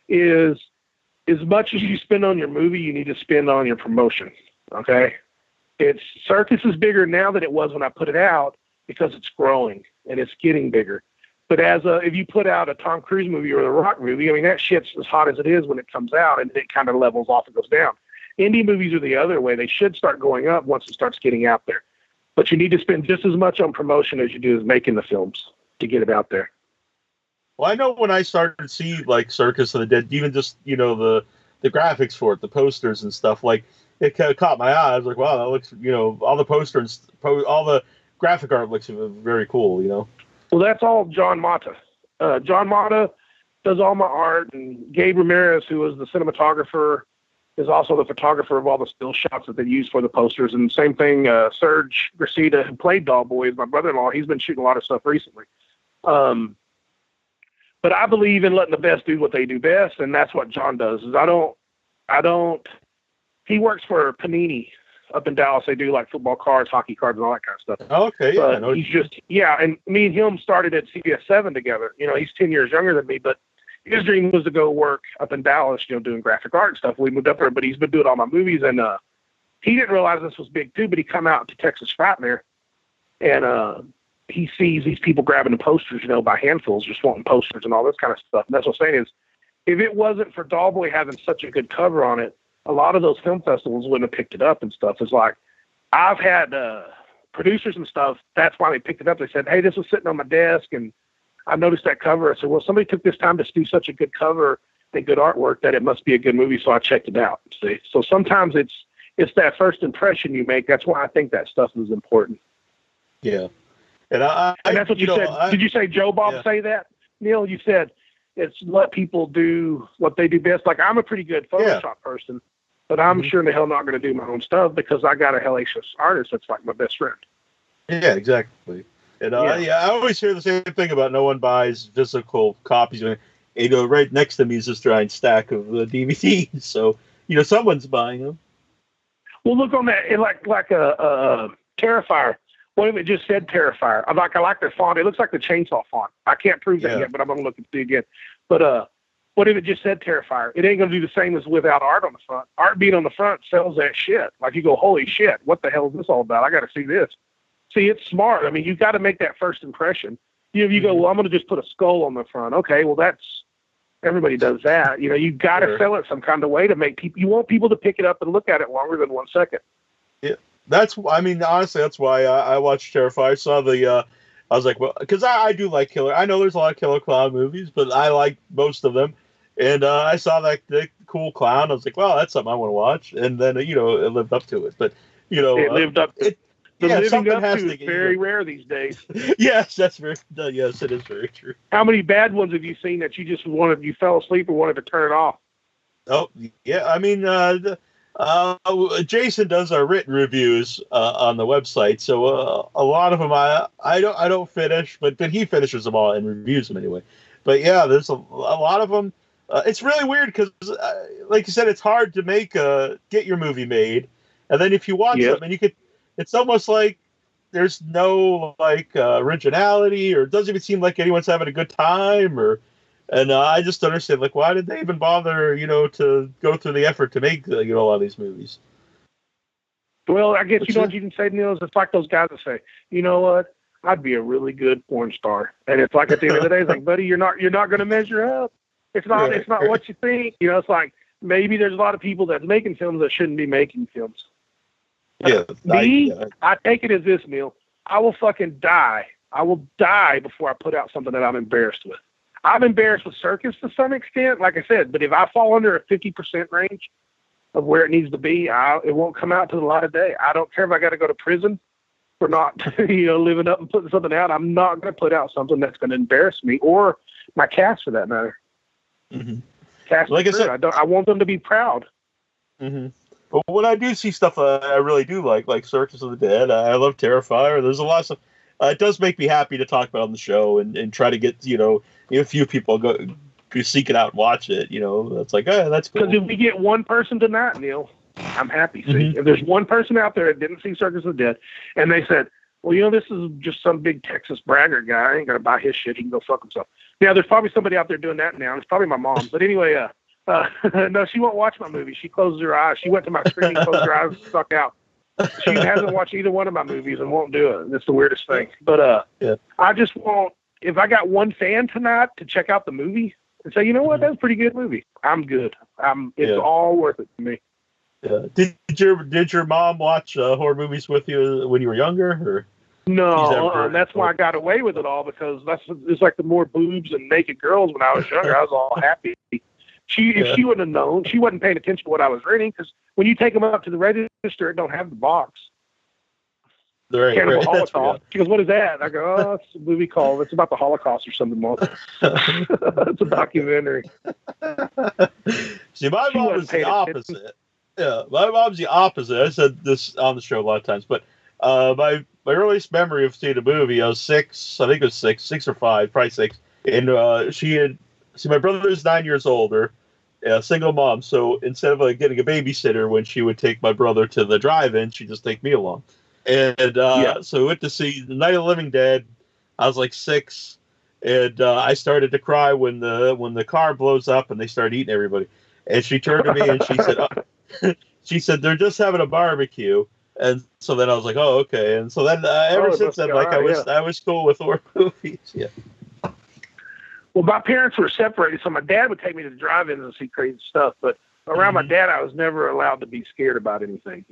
is as much as you spend on your movie, you need to spend on your promotion. Okay. Circus is bigger now than it was when I put it out because it's growing and it's getting bigger. But if you put out a Tom Cruise movie or a Rock movie, I mean, that shit's as hot as it is when it comes out, and it kind of levels off and goes down. Indie movies are the other way. They should start going up once it starts getting out there. But you need to spend just as much on promotion as you do as making the films to get it out there. Well, I know when I started to see like Circus of the Dead, even just, you know, the graphics for it, the posters and stuff, like it kind of caught my eye. I was like, wow, that looks, you know, all the posters, all the graphic art looks very cool, you know. Well, that's all John Mata. John Mata does all my art, and Gabe Ramirez, who was the cinematographer, is also the photographer of all the still shots that they use for the posters. And same thing, Serge Gracita, who played Doll Boys, my brother-in-law, he's been shooting a lot of stuff recently. But I believe in letting the best do what they do best, and that's what John does. Is he works for Panini up in Dallas. They do like football cards, hockey cards, and all that kind of stuff. Oh, okay, yeah. But and me and him started at CBS 7 together. You know, he's 10 years younger than me, but his dream was to go work up in Dallas, you know, doing graphic art and stuff. We moved up there, but he's been doing all my movies, and he didn't realize this was big too, but he come out to Texas Frightmare, and he sees these people grabbing the posters, you know, by handfuls, just wanting posters and all this kind of stuff. And that's what I'm saying is, if it wasn't for Dollboy having such a good cover on it, a lot of those film festivals wouldn't have picked it up and stuff. It's like, I've had producers and stuff, that's why they picked it up. They said, hey, this was sitting on my desk, and I noticed that cover. I said, well, somebody took this time to do such a good cover and good artwork that it must be a good movie, so I checked it out. See? So sometimes it's that first impression you make. That's why I think that stuff is important. Yeah. And that's what you said. Did you say Joe Bob say that? Neil, you said it's let people do what they do best. Like, I'm a pretty good Photoshop person, but I'm sure in the hell not going to do my own stuff because I got a hellacious artist that's like my best friend. Yeah, exactly. And I always hear the same thing about no one buys physical copies. You know, right next to me is this giant stack of DVDs. So, you know, someone's buying them. Well, look on that, like a Terrifier. What if it just said Terrifier? I like their font. It looks like the Chainsaw font. I can't prove that yet, but I'm going to look and see again. But what if it just said Terrifier? It ain't going to do the same as without art on the front. Art being on the front sells that shit. Like, you go, holy shit, what the hell is this all about? I got to see this. See, it's smart. I mean, you got to make that first impression. You know, you go, well, I'm going to just put a skull on the front. Okay, well, everybody does that. You know, you got to sell it some kind of way to make people. You want people to pick it up and look at it longer than 1 second. Yeah. Honestly, that's why I watched Terrifier. I saw I was like, well, because I do like killer. I know there's a lot of killer clown movies, but I like most of them. And I saw that cool clown. I was like, well, that's something I want to watch. And then, you know, it lived up to it. But, you know, it lived up to it. Living up to is very rare these days. Yes, it is very true. How many bad ones have you seen that you just you fell asleep or wanted to turn it off? Oh, yeah. I mean, Jason does our written reviews on the website, so a lot of them I don't finish, but he finishes them all and reviews them anyway. But yeah, there's a lot of them. It's really weird because, like you said, it's hard to get your movie made, and then if you watch them, and it's almost like there's no originality, or it doesn't even seem like anyone's having a good time, and I just don't understand, like, why did they even bother, you know, to go through the effort to make, you know, a lot of these movies? Well, I guess, you know what you can say, Neil, is it's like those guys that say, you know what, I'd be a really good porn star. And it's like at the end of the day, it's like, buddy, you're not going to measure up. It's not what you think. You know, it's like maybe there's a lot of people that's making films that shouldn't be making films. Yeah. I take it as this, Neil. I will fucking die. I will die before I put out something that I'm embarrassed with. I'm embarrassed with Circus to some extent, like I said, but if I fall under a 50% range of where it needs to be, it won't come out to the light of day. I don't care if I got to go to prison for not, living up and putting something out. I'm not going to put out something that's going to embarrass me or my cast for that matter. Mm-hmm. Cast, like I said, I want them to be proud. Mm-hmm. But when I do see stuff I really do like Circus of the Dead, I love Terrifier. There's a lot of stuff. It does make me happy to talk about on the show and try to get, a few people go seek it out and watch it. It's like, that's cool. Because if we get one person tonight, Neil, I'm happy. See, if there's one person out there that didn't see Circus of the Dead, and they said, well, this is just some big Texas bragger guy. I ain't going to buy his shit. He can go fuck himself. Now, there's probably somebody out there doing that now. It's probably my mom. But anyway, no, she won't watch my movie. She closes her eyes. She went to my screen, closed her eyes, stuck out. She hasn't watched either one of my movies and won't do it. It's the weirdest thing. But I just want, if I got one fan tonight to check out the movie and say, you know what, that's a pretty good movie, I'm good. It's all worth it to me. Yeah. Did your mom watch horror movies with you when you were younger? Or? No, that's why I got away with it all, because it's like the more boobs and naked girls when I was younger. I was all happy. If she wouldn't have known, she wasn't paying attention to what I was reading, because when you take them up to the register, it don't have the box. Cannibal Holocaust. She goes, what is that? I go, oh, it's a movie called, it's about the Holocaust or something. It's a documentary. See, my mom is the opposite. Yeah, my mom's the opposite. I said this on the show a lot of times, but my earliest memory of seeing a movie, I was 6. I think it was 6 or 5, probably 6. And my brother's 9 years older, single mom. So instead of getting a babysitter when she would take my brother to the drive-in, she'd just take me along. And so we went to see The Night of the Living Dead. I was like 6, and I started to cry when the car blows up and they start eating everybody. And she turned to me and she said, she said, they're just having a barbecue. And so then I was like, oh, okay. And so then ever since then, I was cool with horror movies. Yeah. Well, my parents were separated, so my dad would take me to the drive-ins and see crazy stuff. But around my dad, I was never allowed to be scared about anything.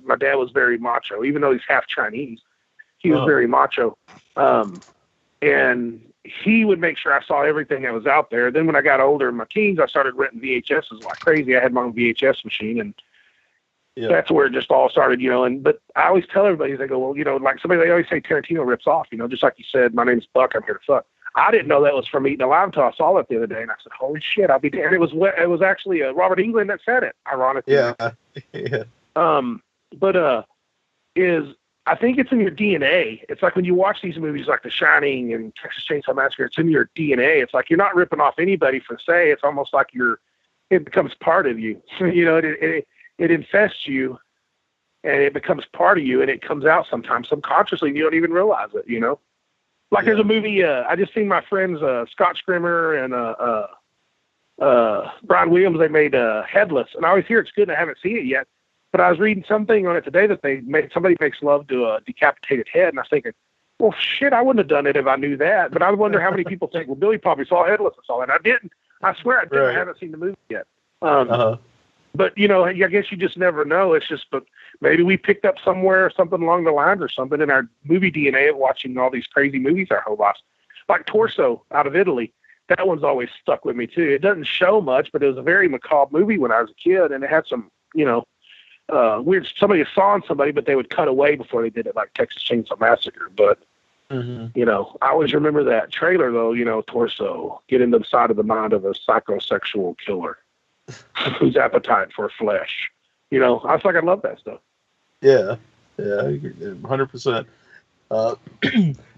My dad was very macho, even though he's half Chinese. He was very macho. And he would make sure I saw everything that was out there. Then when I got older in my teens, I started renting VHSs like crazy. I had my own VHS machine, and that's where it just all started, but I always tell everybody, they go, well, like they always say Tarantino rips off, just like you said, my name's Buck, I'm here to fuck. I didn't know that was from Eating Alive until I saw it the other day, and I said, holy shit, I'll be damned. It was actually Robert Englund that said it, ironically. Yeah. I think it's in your DNA. It's like when you watch these movies like The Shining and Texas Chainsaw Massacre, it's in your DNA. It's like you're not ripping off anybody for say. It's almost like it becomes part of you. It infests you, and it becomes part of you, and it comes out sometimes subconsciously, and you don't even realize it, Like there's a movie, I just seen my friends Scott Scrimmer and Brian Williams, they made Headless, and I always hear it's good, and I haven't seen it yet, but I was reading something on it today that somebody makes love to a decapitated head, and I was thinking, well, shit, I wouldn't have done it if I knew that, but I wonder how many people think, well, Billy probably saw Headless and saw it. I didn't. I swear I didn't. I haven't seen the movie yet. But, I guess you just never know. It's just, but maybe we picked up somewhere something along the lines or something in our movie DNA of watching all these crazy movies our whole lives. Like Torso out of Italy. That one's always stuck with me, too. It doesn't show much, but it was a very macabre movie when I was a kid, and it had some, weird, somebody saw somebody, but they would cut away before they did it, like Texas Chainsaw Massacre. But, I always remember that trailer, though, Torso, get into the side of the mind of a psychosexual killer. Whose appetite for flesh, I was like, I love that stuff. Yeah, 100%.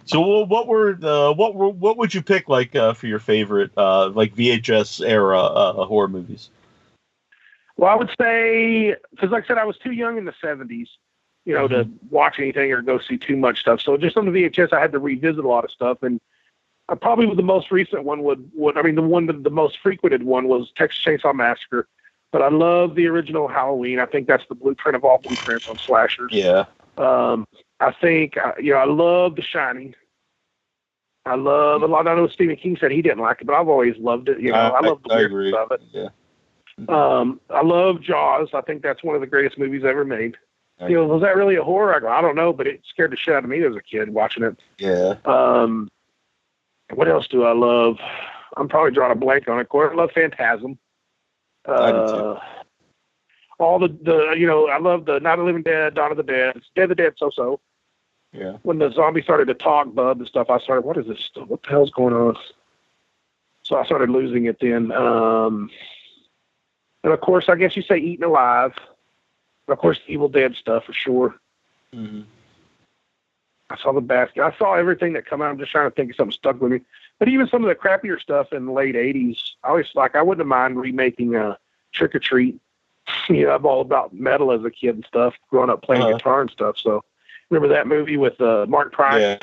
So, what would you pick for your favorite VHS era horror movies? Well, I would say, because like I said, I was too young in the 70s, to watch anything or go see too much stuff. So just on the VHS, I had to revisit a lot of stuff, and probably the most recent one the most frequented one was Texas Chainsaw Massacre. But I love the original Halloween. I think that's the blueprint of all blueprints on slashers. Yeah. I think, I love The Shining. I love a lot. I know Stephen King said he didn't like it, but I've always loved it. I love the weirdness of it. Yeah. I love Jaws. I think that's one of the greatest movies ever made. Was that really a horror? I go, I don't know, but it scared the shit out of me as a kid watching it. Yeah. What else do I love? I'm probably drawing a blank on it. Of course, I love Phantasm. I do too. All I love the Night of the Living Dead, Dawn of the Dead, Day of the Dead, so. Yeah. When the zombie started to talk, Bub, and stuff, I started, what is this stuff? What the hell's going on? So I started losing it then. And of course, I guess you say Eaten Alive. Of course, Evil Dead stuff for sure. Mm-hmm. I saw the basket. I saw everything that come out. I'm just trying to think of something stuck with me. But even some of the crappier stuff in the late 80s, I wouldn't mind remaking Trick or Treat. I'm all about metal as a kid and stuff, growing up playing guitar and stuff. So remember that movie with Mark Price?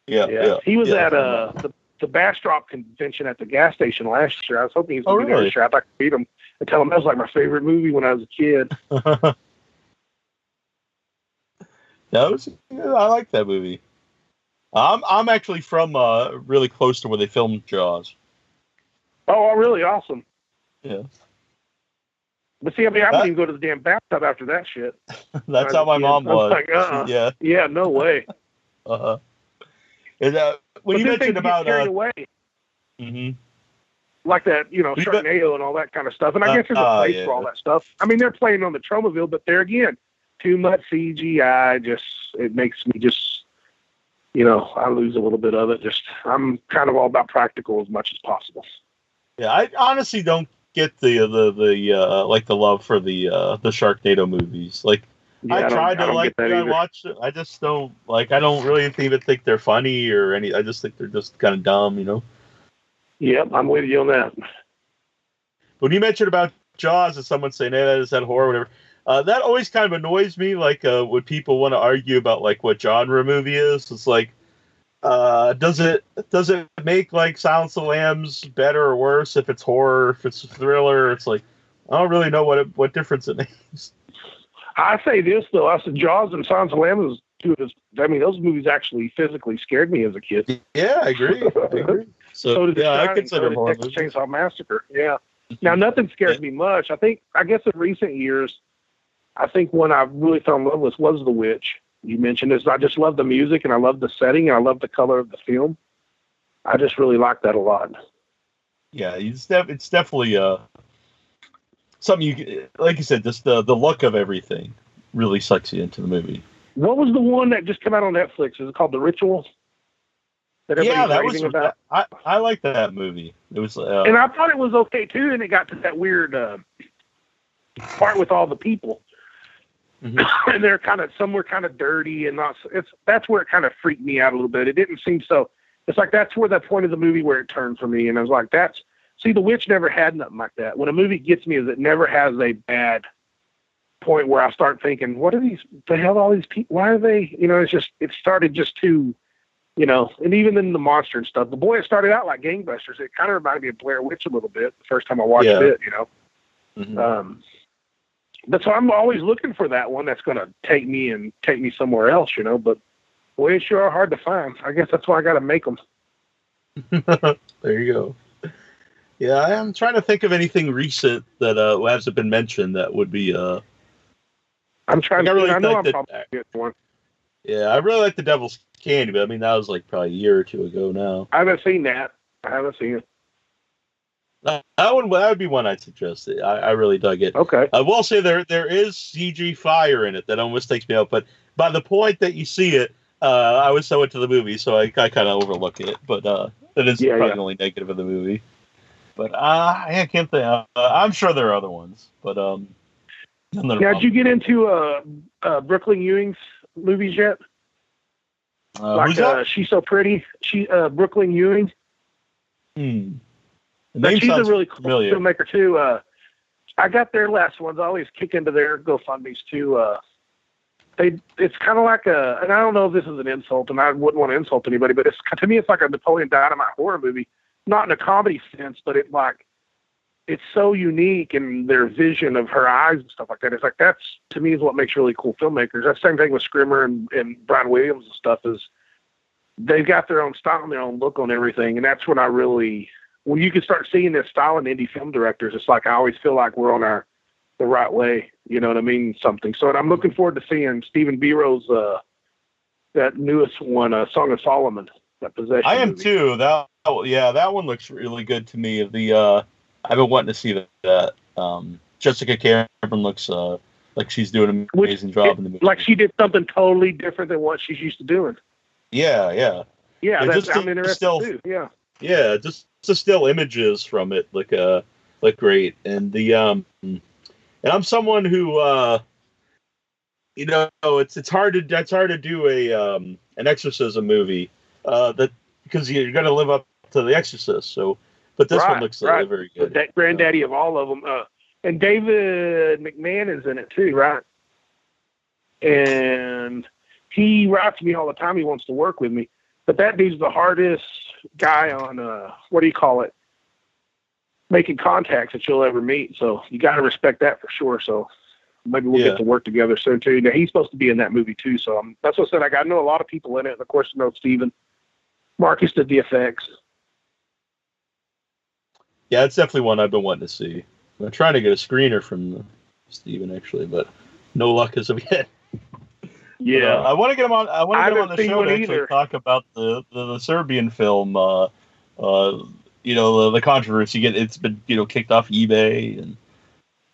Yeah. He was at the Bastrop convention at the gas station last year. I was hoping he was going to be there this year. I thought I could beat him and tell him that was like my favorite movie when I was a kid. I like that movie. I'm actually from really close to where they filmed Jaws. Oh, really? Awesome. Yeah. But see, I wouldn't even go to the damn bathtub after that shit. That's how my mom was. Like, Yeah. Yeah, no way. Uh-huh. When you mentioned about carried away. Mm-hmm. Like that, Sharknado and all that kind of stuff. And I guess there's a place for all that stuff. I mean, they're playing on the Tromaville, but there again, too much CGI. It makes me I lose a little bit of it. I'm kind of all about practical as much as possible. Yeah, I honestly don't get the love for the Sharknado movies. Like, I tried to watch it. I just don't I don't really even think they're funny or any. I just think they're just kind of dumb, Yep, I'm with you on that. When you mentioned about Jaws and someone saying, "Hey, is that horror?" Whatever, that always kind of annoys me. Like, when people want to argue about what genre a movie is, it's like, does it make Silence of the Lambs better or worse if it's horror, if it's a thriller? It's like, I don't really know what difference it makes. I say this though, I said Jaws and Silence of the Lambs those movies actually physically scared me as a kid. Yeah, I agree. So did I consider more Texas Chainsaw Massacre. Yeah. Now nothing scares me much. I guess in recent years, I think one I really fell in love with was The Witch. You mentioned this. I just love the music and I love the setting and I love the color of the film. I just really like that a lot. Yeah, it's definitely something you, like you said, just the look of everything really sucks you into the movie. What was the one that just came out on Netflix? Is it called The Ritual? That was about? I like that movie. It was, and I thought it was okay too. And it got to that weird part with all the people, and they're some were kind of dirty and not. That's where it kind of freaked me out a little bit. It didn't seem so. It's like that's where that point of the movie where it turned for me, and I was like, See, The Witch never had nothing like that. When a movie gets me, is it never has a bad point where I start thinking, what are the hell all these people? Why are they? It started just too. And even in the monster and stuff, it started out like gangbusters. It kind of reminded me of Blair Witch a little bit the first time I watched it, Mm-hmm. But so I'm always looking for that one that's going to take me somewhere else, but boy, they sure are hard to find. I guess that's why I got to make them. There you go. Yeah, I'm trying to think of anything recent that hasn't been mentioned that would be. I'm trying to. I know I'm probably getting one. Yeah, I really like The Devil's Candy, but that was probably a year or two ago now. I haven't seen that. I haven't seen it. That would be one I'd suggest. I really dug it. Okay. I will say there is CG fire in it that almost takes me out, but by the point that you see it, I was so into the movie, so I kind of overlook it. But that is probably the only negative of the movie. But I can't think. I'm sure there are other ones, but did you get into Brooklyn Ewing's movies yet? Who's that? She's So Pretty. Brooklyn Ewing. She's a really cool filmmaker too. I got their last ones. I always kick into their GoFundMe's too. It's kind of like and I don't know if this is an insult, and I wouldn't want to insult anybody, but to me it's like a Napoleon Dynamite horror movie, not in a comedy sense, but it's so unique in their vision of her eyes and stuff like that. It's like, that's, to me, is what makes really cool filmmakers. That's the same thing with Scrimmer and Brian Williams and stuff, is they've got their own style and their own look on everything. And that's when when you can start seeing this style in indie film directors, it's like, I always feel like we're on the right way. You know what I mean? Something. So I'm looking forward to seeing Stephen Biro's, that newest one, Song of Solomon, that Possession I am movie. too. That one looks really good to me. I've been wanting to see that. Jessica Cameron looks like she's doing an amazing job in the movie. Like she did something totally different than what she's used to doing. Yeah. I'm interested too. Yeah. Yeah, just the still images from it look great, and and I'm someone who it's hard to do an exorcism movie that, because you're going to live up to The Exorcist. So, but this one looks very good. That granddaddy of all of them, and David McMahon is in it too, right? And he writes me all the time. He wants to work with me, but that dude's the hardest guy on making contacts that you'll ever meet. So you got to respect that for sure. So maybe we'll get to work together soon too. Now, he's supposed to be in that movie too. So that's what I said. I know a lot of people in it. And of course, I know Steven. Marcus did the effects. Yeah, it's definitely one I've been wanting to see. I'm trying to get a screener from Steven actually, but no luck as of yet. Yeah, I want to get him on. I want to get him on the show to actually talk about the Serbian film. The controversy. It's been kicked off eBay, and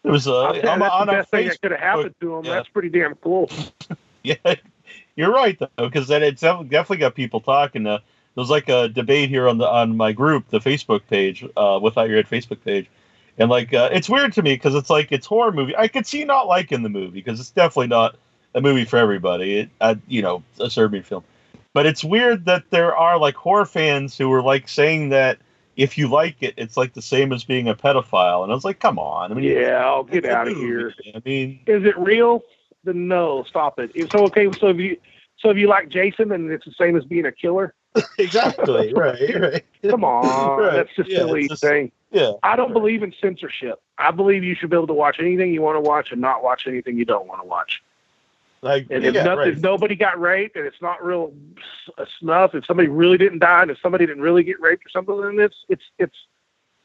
it was that's the best thing that could have happened to him. Yeah. That's pretty damn cool. Yeah, you're right though, because then it's definitely got people talking. There was like a debate here on my group, the Facebook page, Without Your Head Facebook page, and it's weird to me because it's like it's horror movie. I could see not liking the movie because it's definitely not a movie for everybody. A Serbian film, but it's weird that there are like horror fans who are saying that if you like it, it's like the same as being a pedophile. And I was like, come on. I mean, I'll get out of here. I mean, is it real? Then no, stop it. So okay, so if you like Jason, then it's the same as being a killer. Exactly. Right. Come on, right. That's just a silly thing. Yeah. I don't believe in censorship. I believe you should be able to watch anything you want to watch and not watch anything you don't want to watch. If nobody got raped and it's not real snuff, if somebody really didn't die and if somebody didn't really get raped or something, then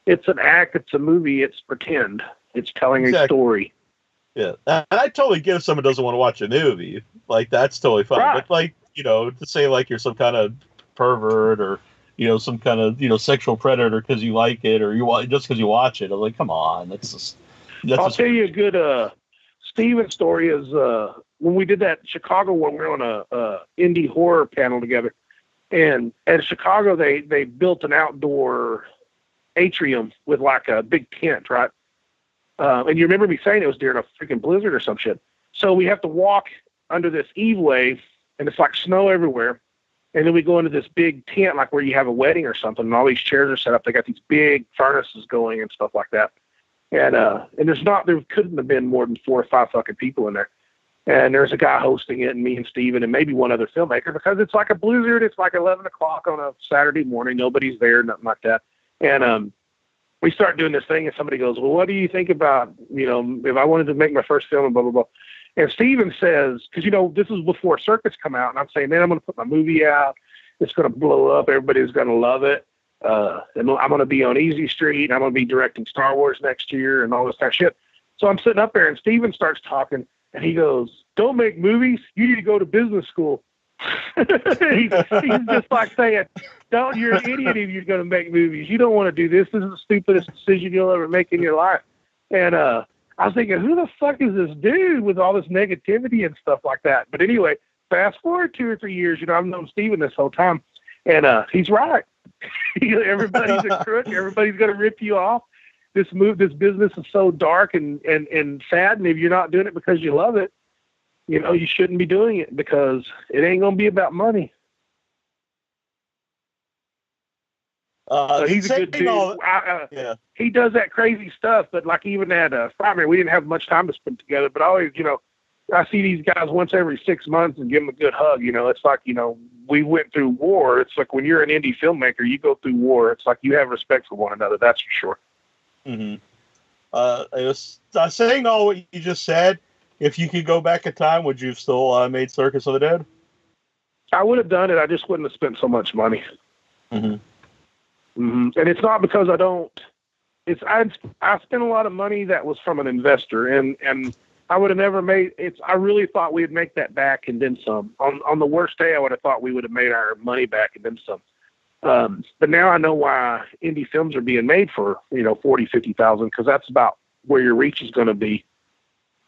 it's an act, it's a movie, it's pretend, it's telling a story. Yeah, and I totally get if someone doesn't want to watch a movie, that's totally fine. Right. But to say you're some kind of pervert or some kind of sexual predator because you like it or just because you watch it, I'm like, come on, I'll tell you a good Steven story is when we did that Chicago one, we were on a indie horror panel together, and at Chicago they built an outdoor atrium with a big tent, right? And you remember me saying it was during a freaking blizzard or some shit. So we have to walk under this eve wave, and it's like snow everywhere. And then we go into this big tent, like where you have a wedding or something, and all these chairs are set up. They got these big furnaces going and stuff like that. And there couldn't have been more than 4 or 5 fucking people in there. And there's a guy hosting it, and me and Steven and maybe one other filmmaker, because it's like a blizzard. It's like 11 o'clock on a Saturday morning. Nobody's there, nothing like that. And we start doing this thing, and somebody goes, well, what do you think about, if I wanted to make my first film and blah, blah, blah. And Steven says, because, this is before Circus come out, and I'm saying, man, I'm going to put my movie out. It's going to blow up. Everybody's going to love it. And I'm going to be on Easy Street. I'm going to be directing Star Wars next year and all this kind of shit. So I'm sitting up there, and Steven starts talking, and he goes, don't make movies. You need to go to business school. he's just like saying, you're an idiot if you're going to make movies. You don't want to do this. This is the stupidest decision you'll ever make in your life. And I was thinking, who the fuck is this dude with all this negativity and stuff like that? But anyway, fast forward 2 or 3 years, I've known Steven this whole time, and he's right. Everybody's a crook. Everybody's going to rip you off. This business is so dark and sad, and if you're not doing it because you love it, you shouldn't be doing it because it ain't going to be about money. He's a good dude. He does that crazy stuff, but even at Frightmare, we didn't have much time to spend together, but I always, I see these guys once every 6 months and give them a good hug. It's like, we went through war. It's like when you're an indie filmmaker, you go through war. It's like you have respect for one another. That's for sure. Mm-hmm. Saying all what you just said, if you could go back in time, would you have still made Circus of the Dead? I would have done it. I just wouldn't have spent so much money. Mm-hmm. Mm-hmm. And it's not because I don't. I spent a lot of money that was from an investor, and I would have never made it. I really thought we'd make that back and then some. On the worst day, I would have thought we would have made our money back and then some. But now I know why indie films are being made for, $40,000, $50,000, because that's about where your reach is going to be,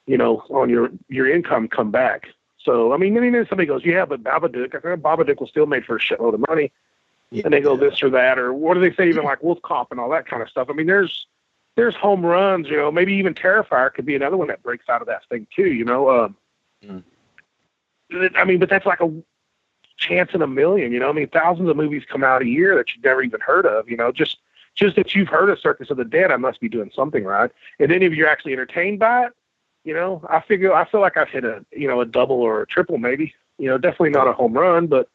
on your income come back. So, I mean, then somebody goes, yeah, but Babadook, I think Babadook was still made for a shitload of money. Yeah. And they go this or that, or what do they say, even like Wolf Cop and all that kind of stuff. I mean, there's home runs, maybe even Terrifier could be another one that breaks out of that thing too, I mean, but that's like a chance in a million, I mean, thousands of movies come out a year that you've never even heard of, just that you've heard of Circus of the Dead, I must be doing something right. And then if you're actually entertained by it, I feel like I've hit a double or a triple, maybe, definitely not a home run, but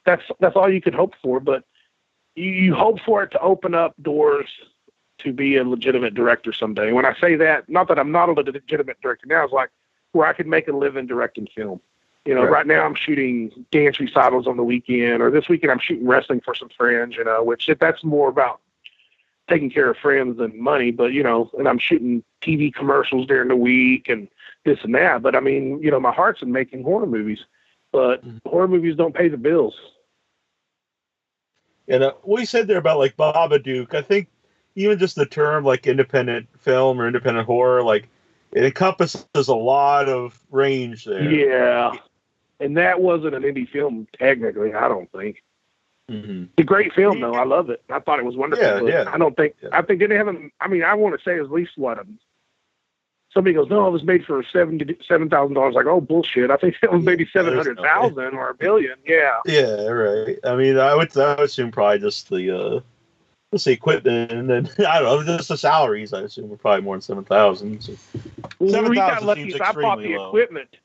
that's all you could hope for. But you hope for it to open up doors to be a legitimate director someday. When I say that, not that I'm not a legitimate director now, it's like where I could make a living directing film. Right now I'm shooting dance recitals on the weekend, or this weekend I'm shooting wrestling for some friends, which that's more about taking care of friends than money, but, and I'm shooting TV commercials during the week and this and that. But I mean, my heart's in making horror movies, but horror movies don't pay the bills. And what you said there about like Babadook, I think even just the term like independent film or independent horror, like it encompasses a lot of range there. Yeah. And that wasn't an indie film, technically, I don't think. Mm-hmm. It's a great film, though. I love it. I thought it was wonderful. Yeah. I don't think, I think they haven't, I mean, I want to say at least somebody goes, no, it was made for $7,000. Like, oh, bullshit. I think it was maybe 700,000 or $1 billion. Yeah. Yeah, right. I mean, I would assume probably just the equipment, and then, I don't know, just the salaries, I assume, were probably more than 7,000. So well, we got lucky if I bought the equipment.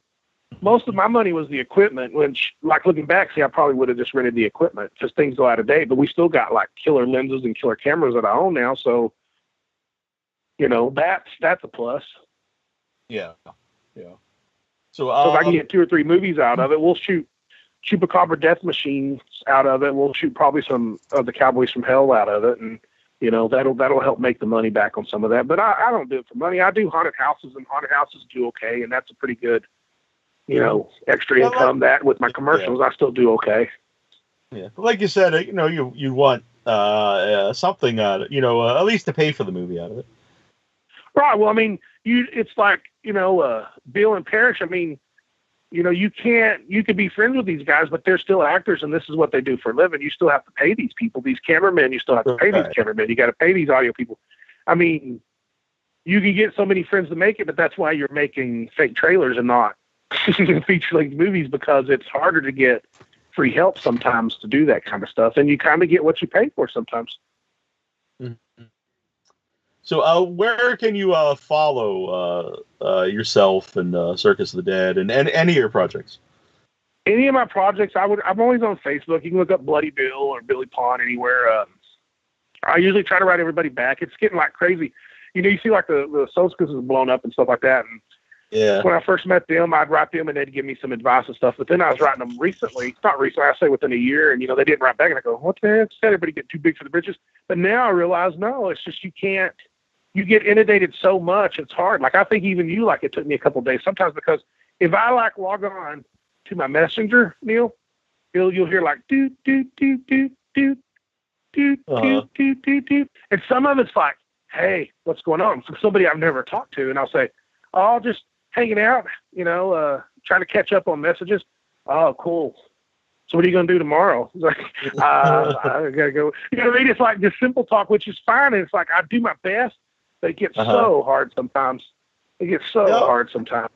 Most of my money was the equipment, which, like, looking back, I probably would have just rented the equipment because things go out of date. But we still got, like, killer lenses and killer cameras that I own now. So, that's a plus. Yeah. So if I can get 2 or 3 movies out of it, we'll shoot Chupacabra Death Machines out of it. We'll shoot probably some of the Cowboys from Hell out of it. And, that'll help make the money back on some of that. But I don't do it for money. I do haunted houses, and haunted houses do okay. And that's a pretty good, extra income. That with my commercials, I still do okay. Yeah, but like you said, you want something out of at least to pay for the movie out of it. Right. Well, I mean, it's like Bill and Parrish. I mean, you could be friends with these guys, but they're still actors, and this is what they do for a living. You still have to pay these people, these cameramen. You still have to pay these cameramen. You got to pay these audio people. I mean, you can get so many friends to make it, but that's why you're making fake trailers and not feature-length movies, because it's harder to get free help sometimes to do that kind of stuff, and you kind of get what you pay for sometimes. Mm-hmm. So, where can you follow yourself and Circus of the Dead and any of your projects? Any of my projects, I'm always on Facebook. You can look up Bloody Bill or Billy Pond anywhere. I usually try to write everybody back. It's getting like crazy. You see like the Circus is blown up and stuff like that. And yeah, when I first met them, I'd write them and they'd give me some advice and stuff. But then I was writing them recently. Not recently, I say within a year, and they didn't write back. And I go, what the heck? Did everybody get too big for the britches? But now I realize, no, it's just you get inundated so much, it's hard. Like I think even you, like it took me a couple of days sometimes, because if I like log on to my messenger, Neil, you'll hear like do do do do do do do do do do, and some of it's like, hey, what's going on? From somebody I've never talked to, and I'll say, oh, just hanging out, trying to catch up on messages. Oh, cool. So what are you going to do tomorrow? It's like, I gotta go. You know what I mean? It's like just simple talk, which is fine. And it's like, I do my best, but it gets so hard sometimes. Hard sometimes.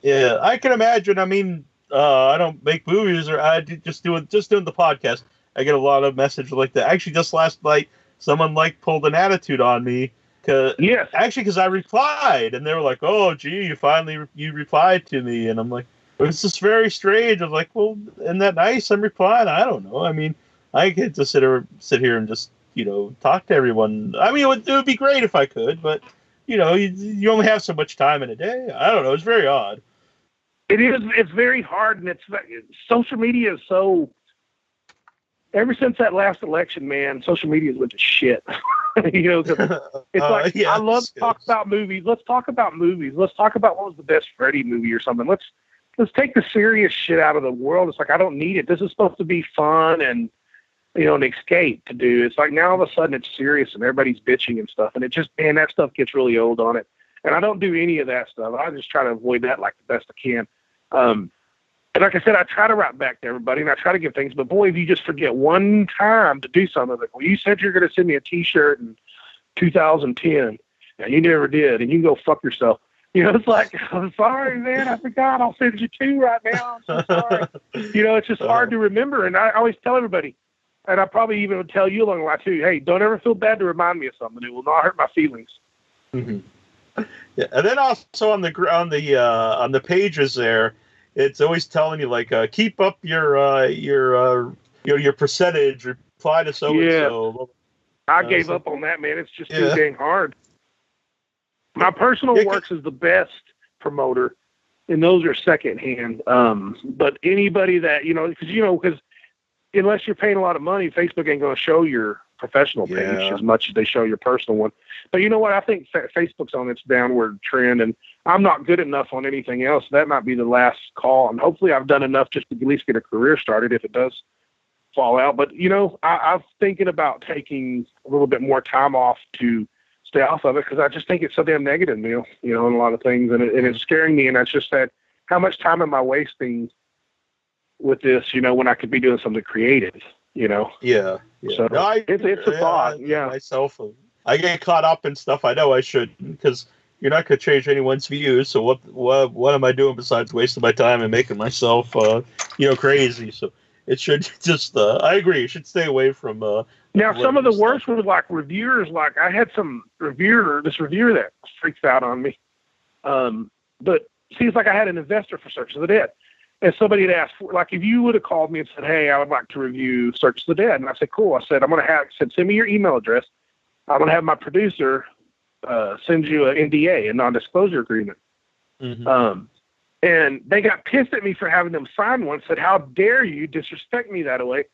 Yeah, I can imagine. I mean, I don't make movies, or I just doing the podcast. I get a lot of messages like that. Actually, just last night, someone pulled an attitude on me. Because I replied, and they were like, "Oh, gee, you replied to me," and I'm like, "It's just very strange." I was like, "Well, isn't that nice? I'm replying. I don't know. I mean, I get to sit here and just talk to everyone. I mean, it would be great if I could, but you only have so much time in a day. I don't know. It's very odd. It is. It's very hard, and social media is so. Ever since that last election, man, social media went to shit. 'Cause it's like, I love to talk about movies. Let's talk about movies. Let's talk about what was the best Freddy movie or something. Let's take the serious shit out of the world. It's like, I don't need it. This is supposed to be fun and, an escape to do. It's like now all of a sudden it's serious and everybody's bitching and stuff. And it just, man, that stuff gets really old on it. And I don't do any of that stuff. I just try to avoid that like the best I can. And like I said, I try to write back to everybody and I try to give things, but boy, if you just forget one time to do something, like, well, you said you're going to send me a t-shirt in 2010 and you never did, and you can go fuck yourself. It's like, I'm sorry, man, I forgot. I'll send you two right now. I'm so sorry. It's just hard to remember. And I always tell everybody, and I probably even would tell you along the line too, hey, don't ever feel bad to remind me of something. It will not hurt my feelings. Mm-hmm. Yeah. And then also on the pages there, it's always telling you like keep up your percentage, reply to so and so. I gave up on that, man. It's just too dang hard. My personal works is the best promoter, and those are secondhand. But anybody that because unless you're paying a lot of money, Facebook ain't going to show your professional page as much as they show your personal one. But you know what? I think Facebook's on its downward trend, and I'm not good enough on anything else. That might be the last call, and hopefully I've done enough just to at least get a career started if it does fall out. But, I'm thinking about taking a little bit more time off to stay off of it because I just think it's so damn negative, Neil, in a lot of things, and it's scaring me, and I just said, how much time am I wasting with this, when I could be doing something creative, Yeah. So it's a thought. Myself, I get caught up in stuff I know I shouldn't because you're not going to change anyone's views. So what am I doing besides wasting my time and making myself, crazy? So it should just. I agree. You should stay away from. Now, some of the worst was like reviewers. Like I had this reviewer that freaks out on me. But seems like I had an investor for Circus of the Dead. And somebody had asked, like, if you would have called me and said, hey, I would like to review Circus of the Dead. And I said, cool. I said, send me your email address. I'm going to have my producer send you an NDA, a non-disclosure agreement. Mm-hmm. And they got pissed at me for having them sign one, said, how dare you disrespect me that way?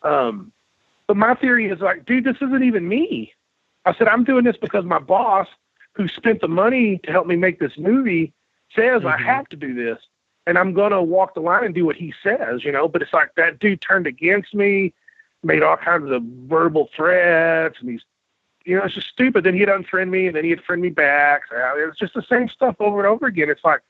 But my theory is like, dude, this isn't even me. I said, I'm doing this because my boss, who spent the money to help me make this movie, says I have to do this. And I'm going to walk the line and do what he says, but it's like that dude turned against me, made all kinds of verbal threats, and he's, it's just stupid. Then he'd unfriend me, and then he'd friend me back. So it's just the same stuff over and over again. It's like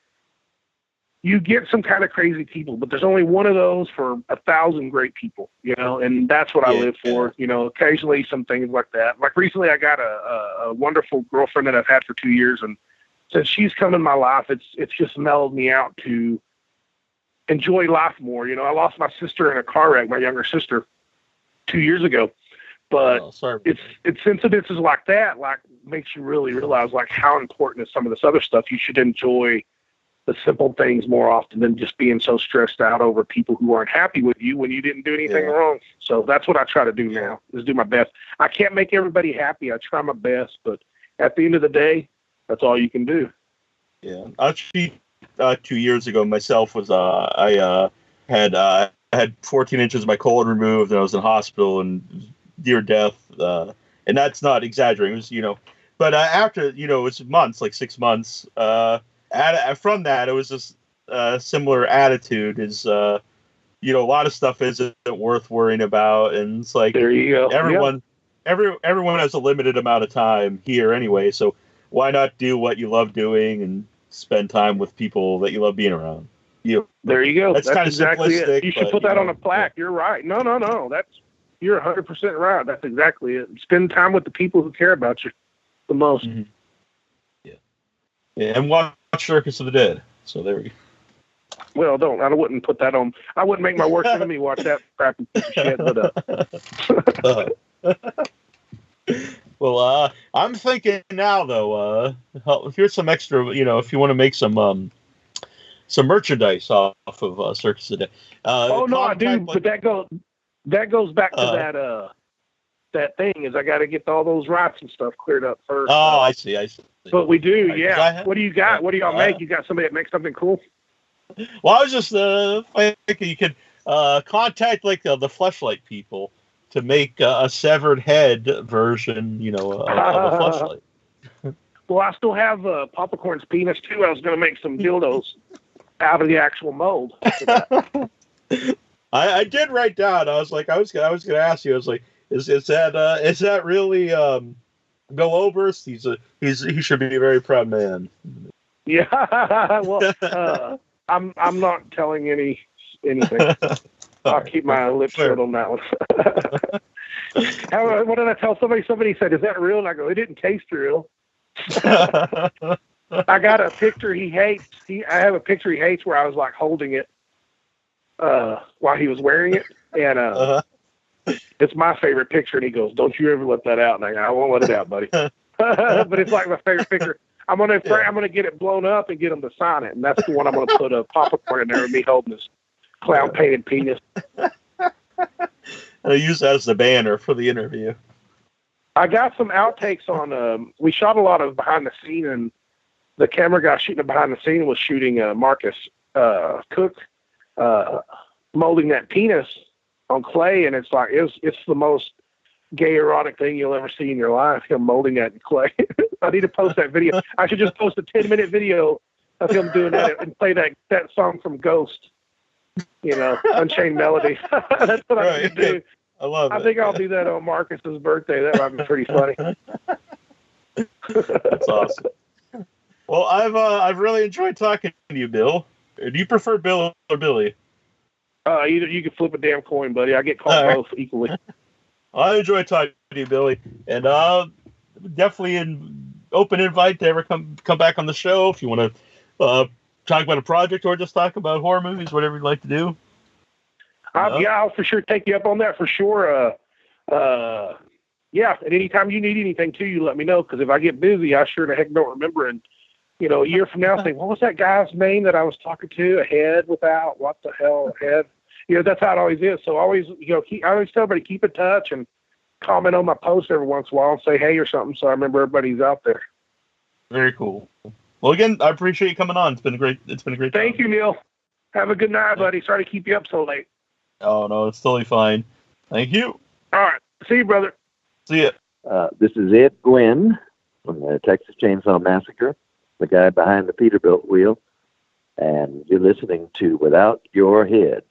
you get some kind of crazy people, but there's only one of those for 1,000 great people, and that's what I live for. Occasionally some things like that. Like recently I got a wonderful girlfriend that I've had for 2 years, and since she's come in my life, it's just mellowed me out to enjoy life more. I lost my sister in a car wreck, my younger sister, 2 years ago. But it's incidences like that, like, makes you really realize like how important is some of this other stuff. You should enjoy the simple things more often than just being so stressed out over people who aren't happy with you when you didn't do anything wrong. So that's what I try to do now, is do my best. I can't make everybody happy. I try my best, but at the end of the day, that's all you can do. Yeah. Actually, 2 years ago, myself was, I had 14 inches of my colon removed, and I was in hospital and near death. And that's not exaggerating. It was, but after, it was months, like 6 months, from that, it was just similar attitude is, a lot of stuff isn't worth worrying about. And it's like, there you go. Everyone has a limited amount of time here anyway. So why not do what you love doing and spend time with people that you love being around? There you go. That's kind of exactly simplistic. It. You should put that on a plaque. You're right. No. You're 100% right. That's exactly it. Spend time with the people who care about you the most. Mm-hmm. Yeah, and watch Circus of the Dead. So there we go. Well, I wouldn't put that on. I wouldn't make my worst enemy watch that crappy piece of shit. Well, I'm thinking now though. Here's some extra. If you want to make some merchandise off of Circus of the Dead. No, I do. But that goes back to that thing. Is I got to get all those rights and stuff cleared up first. Oh, I see. But we do, yeah. What do you got? What do y'all make? You got somebody that makes something cool? Well, I was just thinking you could contact like the Fleshlight people to make a severed head version, of a Fleshlight. Well, I still have Popcorn's penis too. I was going to make some dildos out of the actual mold. I did write down. I was going to ask you. I was like, is that really Bill Oberst? He should be a very proud man. Yeah. Well, I'm not telling anything. I'll keep my lips shut on that one. What did I tell somebody? Somebody said, "Is that real?" And I go, "It didn't taste real." I got a picture he hates. I have a picture he hates where I was like holding it while he was wearing it, and it's my favorite picture. And he goes, "Don't you ever let that out?" And I go, "I won't let it out, buddy." But it's like my favorite picture. I'm gonna get it blown up and get him to sign it, and that's the one I'm gonna put a Popcorn in there with me holding this clown painted penis. I use that as the banner for the interview. I got some outtakes on. We shot a lot of behind the scene, and the camera guy shooting it behind the scene was shooting Marcus Cook molding that penis on clay, and it's like it's the most gay erotic thing you'll ever see in your life. Him molding that in clay. I need to post that video. I should just post a 10-minute video of him doing that and play that song from Ghost. Unchained Melody. That's what I'm going to do. I love it. I think I'll do that on Marcus's birthday. That might be pretty funny. That's awesome. Well, I've really enjoyed talking to you, Bill. Do you prefer Bill or Billy? Either. You can flip a damn coin, buddy. I get called both equally. I enjoy talking to you, Billy, and definitely an open invite to ever come back on the show if you want to talk about a project or just talk about horror movies, whatever you'd like to do. I'll for sure take you up on that for sure. Yeah, and anytime you need anything too, you let me know, because if I get busy, I sure the heck don't remember. And a year from now, think, what was that guy's name that I was talking to? A head without what the hell head? That's how it always is. So always, I always tell everybody, keep in touch and comment on my post every once in a while and say hey or something, so I remember everybody's out there. Very cool. Well, again, I appreciate you coming on. It's been a great time. Thank you, Neil. Have a good night, buddy. Sorry to keep you up so late. Oh, no, it's totally fine. Thank you. All right. See you, brother. See ya. This is Ed Gwynn from the Texas Chainsaw Massacre, the guy behind the Peterbilt wheel, and you're listening to Without Your Head.